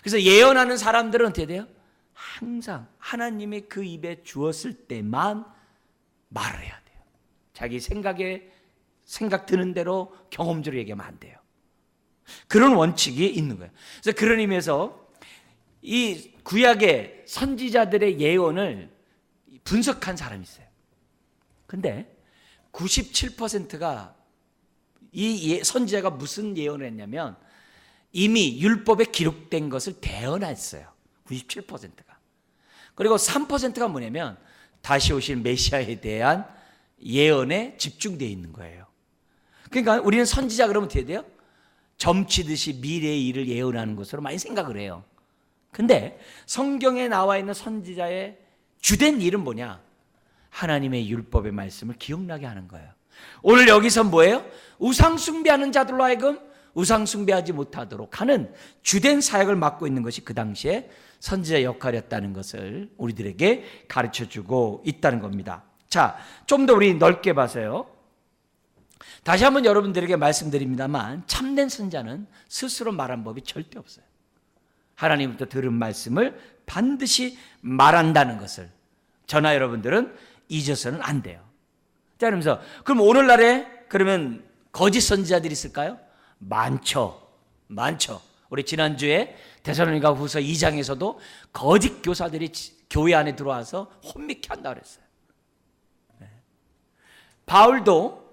그래서 예언하는 사람들은 어떻게 돼요? 항상 하나님의 그 입에 주었을 때만 말을 해야 돼요. 자기 생각 드는 대로 경험적으로 얘기하면 안 돼요. 그런 원칙이 있는 거예요. 그래서 그런 의미에서 이 구약의 선지자들의 예언을 분석한 사람이 있어요. 근데 97%가 이 선지자가 무슨 예언을 했냐면 이미 율법에 기록된 것을 대언했어요. 97%가. 그리고 3%가 뭐냐면 다시 오실 메시아에 대한 예언에 집중되어 있는 거예요. 그러니까 우리는 선지자 그러면 어떻게 돼요? 점치듯이 미래의 일을 예언하는 것으로 많이 생각을 해요. 근데 성경에 나와 있는 선지자의 주된 일은 뭐냐? 하나님의 율법의 말씀을 기억나게 하는 거예요. 오늘 여기서 뭐예요? 우상 숭배하는 자들로 하여금 우상 숭배하지 못하도록 하는 주된 사역을 맡고 있는 것이 그 당시에 선지자 역할이었다는 것을 우리들에게 가르쳐주고 있다는 겁니다. 자, 좀 더 우리 넓게 봐서요. 다시 한번 여러분들에게 말씀드립니다만 참된 선지자는 스스로 말한 법이 절대 없어요. 하나님부터 들은 말씀을 반드시 말한다는 것을 저나 여러분들은 잊어서는 안 돼요. 자, 그러면서 그럼 오늘날에 그러면 거짓 선지자들이 있을까요? 많죠. 우리 지난주에 데살로니가 후서 2장에서도 거짓 교사들이 교회 안에 들어와서 혼미케 한다고 그랬어요. 바울도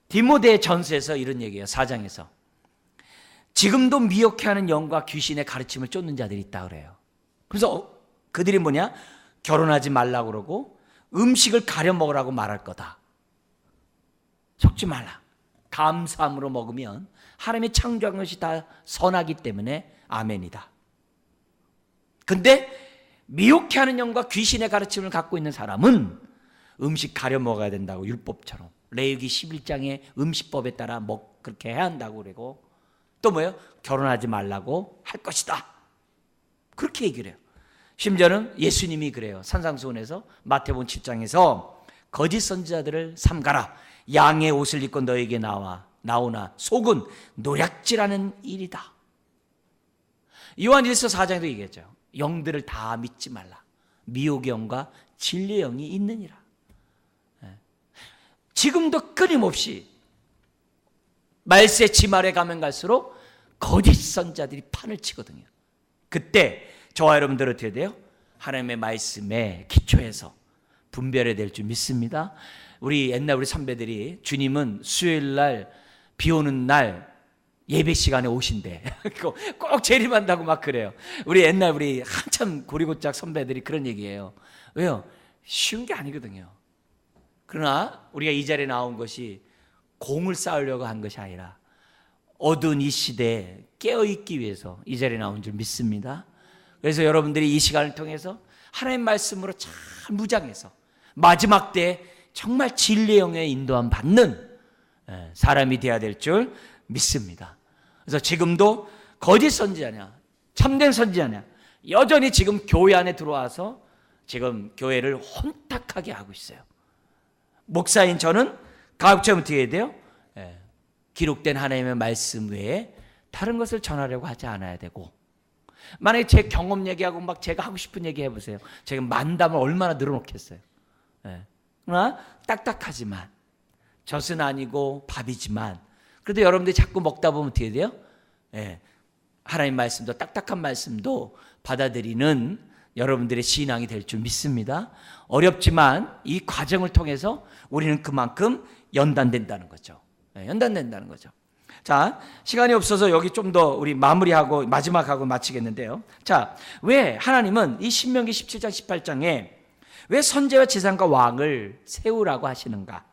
디모데 전서에서 이런 얘기예요. 4장에서 지금도 미혹해 하는 영과 귀신의 가르침을 쫓는 자들이 있다 그래요. 그래서 그들이 뭐냐? 결혼하지 말라고 그러고 음식을 가려 먹으라고 말할 거다. 속지 말라. 감사함으로 먹으면 하나님이 창조한 것이 다 선하기 때문에 아멘이다. 근데 미혹해 하는 영과 귀신의 가르침을 갖고 있는 사람은 음식 가려 먹어야 된다고 율법처럼 레위기 11장의 음식법에 따라 그렇게 해야 한다고 그러고 또 뭐예요? 결혼하지 말라고 할 것이다. 그렇게 얘기를 해요. 심지어는 예수님이 그래요. 산상수훈에서 마태복음 7장에서 거짓 선지자들을 삼가라. 양의 옷을 입고 너에게 나오나 속은 노략질하는 일이다. 요한일서 4장에도 얘기했죠. 영들을 다 믿지 말라. 미혹의 영과 진리의 영이 있느니라. 지금도 끊임없이 말세 지말에 가면 갈수록 거짓 선지자들이 판을 치거든요. 그때 저와 여러분들 어떻게 돼요? 하나님의 말씀에 기초해서 분별해야 될 줄 믿습니다. 우리 옛날 우리 선배들이 주님은 수요일 날 비 오는 날 예배 시간에 오신대. 꼭 재림한다고 막 그래요. 우리 한참 고리고짝 선배들이 그런 얘기해요. 왜요? 쉬운 게 아니거든요. 그러나 우리가 이 자리에 나온 것이 공을 쌓으려고 한 것이 아니라 어두운 이 시대에 깨어있기 위해서 이 자리에 나온 줄 믿습니다. 그래서 여러분들이 이 시간을 통해서 하나님 말씀으로 잘 무장해서 마지막 때에 정말 진리의 영의 인도함 받는 사람이 되어야 될 줄 믿습니다. 그래서 지금도 거짓 선지자냐 참된 선지자냐 여전히 지금 교회 안에 들어와서 지금 교회를 혼탁하게 하고 있어요. 목사인 저는 가급적 어떻게 해야 돼요? 기록된 하나님의 말씀 외에 다른 것을 전하려고 하지 않아야 되고, 만약에 제 경험 얘기하고 막 제가 하고 싶은 얘기 해보세요. 제가 만담을 얼마나 늘어놓겠어요. 그러나 딱딱하지만, 젖은 아니고 밥이지만, 그래도 여러분들이 자꾸 먹다 보면 어떻게 돼요? 하나님 말씀도, 딱딱한 말씀도 받아들이는 여러분들의 신앙이 될 줄 믿습니다. 어렵지만 이 과정을 통해서 우리는 그만큼 연단된다는 거죠. 연단된다는 거죠. 자, 시간이 없어서 여기 좀 더 우리 마무리하고 마지막하고 마치겠는데요. 자, 왜 하나님은 이 신명기 17장 18장에 왜 선지자와 제사장과 왕을 세우라고 하시는가?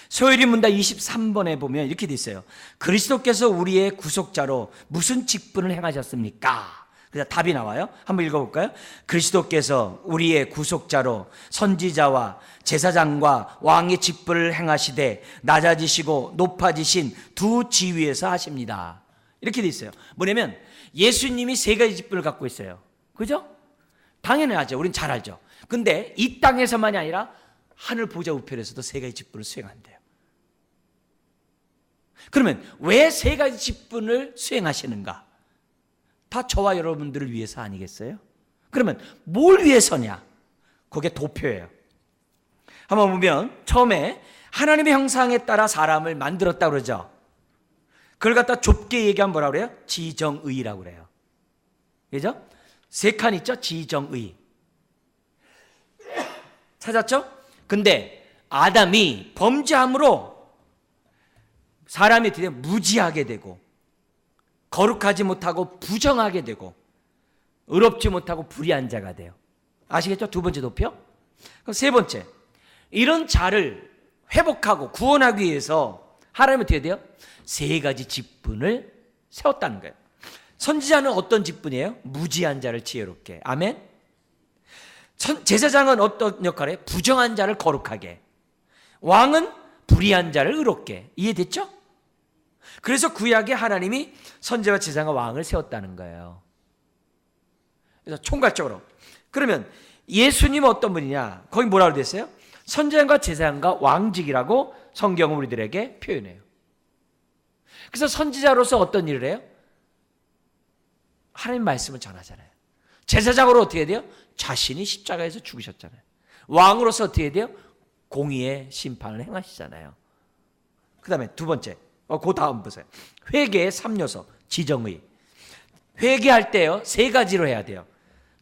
소요리 문답 23번에 보면 이렇게 돼 있어요. 그리스도께서 우리의 구속자로 무슨 직분을 행하셨습니까? 그래서 답이 나와요. 한번 읽어볼까요? 그리스도께서 우리의 구속자로 선지자와 제사장과 왕의 직분을 행하시되 낮아지시고 높아지신 두 지위에서 하십니다. 이렇게 돼 있어요. 뭐냐면 예수님이 세 가지 직분을 갖고 있어요. 그죠? 당연히 하죠. 우린 잘 알죠. 근데 이 땅에서만이 아니라 하늘 보좌 우편에서도 세 가지 직분을 수행한대요. 그러면 왜 세 가지 직분을 수행하시는가? 다 저와 여러분들을 위해서 아니겠어요? 그러면 뭘 위해서냐? 그게 도표예요. 한번 보면 처음에 하나님의 형상에 따라 사람을 만들었다고 그러죠. 그걸 갖다 좁게 얘기하면 뭐라고 그래요? 지정의라고 그래요. 그죠? 세 칸 있죠? 지정의. 찾았죠? 근데 아담이 범죄함으로 사람이 어떻게 무지하게 되고 거룩하지 못하고 부정하게 되고 의롭지 못하고 불의한 자가 돼요. 아시겠죠? 두 번째 도표. 그럼 세 번째, 이런 자를 회복하고 구원하기 위해서 하나님은 어떻게 돼요? 세 가지 직분을 세웠다는 거예요. 선지자는 어떤 직분이에요? 무지한 자를 지혜롭게. 아멘. 제사장은 어떤 역할이에요? 부정한 자를 거룩하게. 왕은 불의한 자를 의롭게. 이해됐죠? 그래서 구약에 하나님이 선지자와 제사장과 왕을 세웠다는 거예요. 그래서 총괄적으로. 그러면 예수님은 어떤 분이냐? 거기 뭐라고 됐어요? 선지자과 제사장과 왕직이라고 성경은 우리들에게 표현해요. 그래서 선지자로서 어떤 일을 해요? 하나님 말씀을 전하잖아요. 제사장으로 어떻게 해야 돼요? 자신이 십자가에서 죽으셨잖아요. 왕으로서 어떻게 해야 돼요? 공의의 심판을 행하시잖아요. 그 다음에 두 번째, 그 다음 보세요. 회개의 3요소, 지정의. 회개할 때요, 세 가지로 해야 돼요.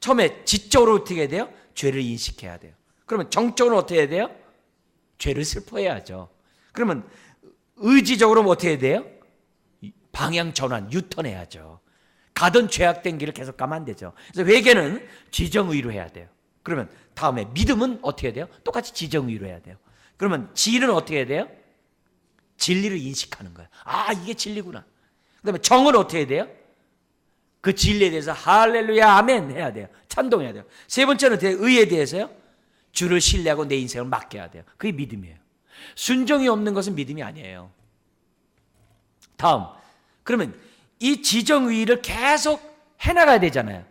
처음에 지적으로 어떻게 해야 돼요? 죄를 인식해야 돼요. 그러면 정적으로 어떻게 해야 돼요? 죄를 슬퍼해야죠. 그러면 의지적으로 어떻게 해야 돼요? 방향 전환, 유턴해야죠. 가던 죄악된 길을 계속 가면 안 되죠. 그래서 회개는 지정의로 해야 돼요. 그러면 다음에 믿음은 어떻게 해야 돼요? 똑같이 지정의로 해야 돼요. 그러면 지는 어떻게 해야 돼요? 진리를 인식하는 거예요. 아, 이게 진리구나. 그 다음에 정은 어떻게 해야 돼요? 그 진리에 대해서 할렐루야 아멘 해야 돼요. 찬동해야 돼요. 세 번째는 의에 대해서요, 주를 신뢰하고 내 인생을 맡겨야 돼요. 그게 믿음이에요. 순종이 없는 것은 믿음이 아니에요. 다음, 그러면 이 지정의를 계속 해나가야 되잖아요.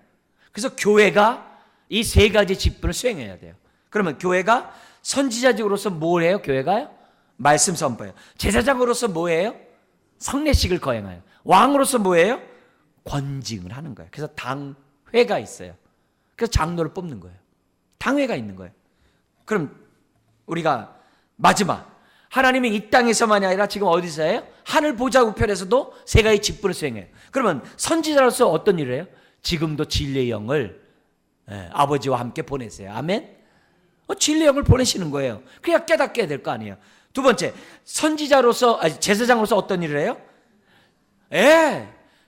그래서 교회가 이 세 가지 직분을 수행해야 돼요. 그러면 교회가 선지자직으로서 뭘 해요? 교회가요? 말씀 선포해요. 제사장으로서 뭐예요? 성례식을 거행해요. 왕으로서 뭐예요? 권징을 하는 거예요. 그래서 당회가 있어요. 그래서 장로를 뽑는 거예요. 당회가 있는 거예요. 그럼 우리가 마지막, 하나님이 이 땅에서만이 아니라 지금 어디서 해요? 하늘 보좌 우편에서도 세 가지 직분을 수행해요. 그러면 선지자로서 어떤 일을 해요? 지금도 진리의 영을 아버지와 함께 보내세요. 아멘? 진리의 영을 보내시는 거예요. 그래야 깨닫게 될 거 아니에요. 두 번째, 선지자로서, 제사장으로서 어떤 일을 해요?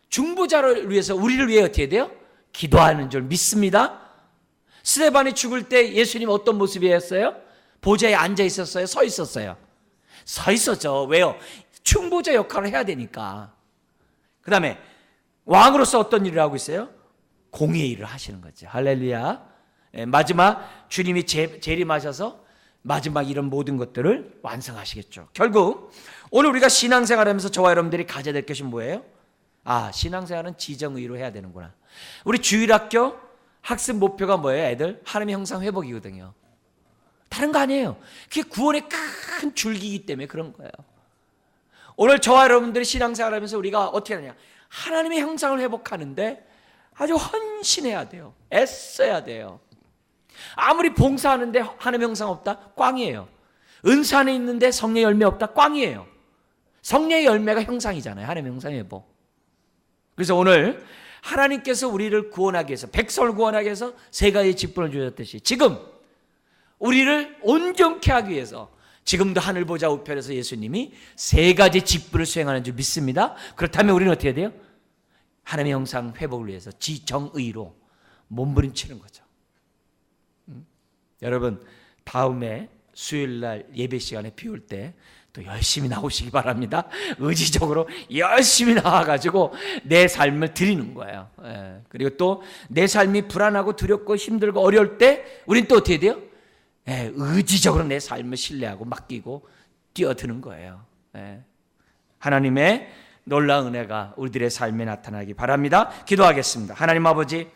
중보자를 위해서, 우리를 위해 어떻게 돼요? 기도하는 줄 믿습니다. 스데반이 죽을 때 예수님 어떤 모습이었어요? 보좌에 앉아 있었어요? 서 있었어요? 서 있었죠. 왜요? 중보자 역할을 해야 되니까. 그 다음에 왕으로서 어떤 일을 하고 있어요? 공의의 일을 하시는 거죠. 할렐루야. 마지막 주님이 재림하셔서 마지막 이런 모든 것들을 완성하시겠죠. 결국 오늘 우리가 신앙생활하면서 저와 여러분들이 가져야 될 것이 뭐예요? 신앙생활은 지정의로 해야 되는구나. 우리 주일학교 학습 목표가 뭐예요? 애들 하나님의 형상 회복이거든요. 다른 거 아니에요. 그게 구원의 큰 줄기이기 때문에 그런 거예요. 오늘 저와 여러분들이 신앙생활 하면서 우리가 어떻게 하느냐, 하나님의 형상을 회복하는데 아주 헌신해야 돼요. 애써야 돼요. 아무리 봉사하는데 하나님의 형상 없다? 꽝이에요. 은사 안에 있는데 성령의 열매 없다? 꽝이에요. 성령의 열매가 형상이잖아요. 하나님의 형상의 회복. 그래서 오늘 하나님께서 우리를 구원하기 위해서, 백성을 구원하기 위해서 세 가지 직분을 주셨듯이 지금 우리를 온전케 하기 위해서 지금도 하늘 보좌 우편에서 예수님이 세 가지 직분을 수행하는 줄 믿습니다. 그렇다면 우리는 어떻게 해야 돼요? 하나님의 형상 회복을 위해서 지정의로 몸부림치는 거죠. 여러분, 다음에 수요일날 예배 시간에 비 올 때 또 열심히 나오시기 바랍니다. 의지적으로 열심히 나와가지고 내 삶을 드리는 거예요. 그리고 또 내 삶이 불안하고 두렵고 힘들고 어려울 때 우린 또 어떻게 돼요? 의지적으로 내 삶을 신뢰하고 맡기고 뛰어드는 거예요. 하나님의 놀라운 은혜가 우리들의 삶에 나타나기 바랍니다. 기도하겠습니다. 하나님 아버지,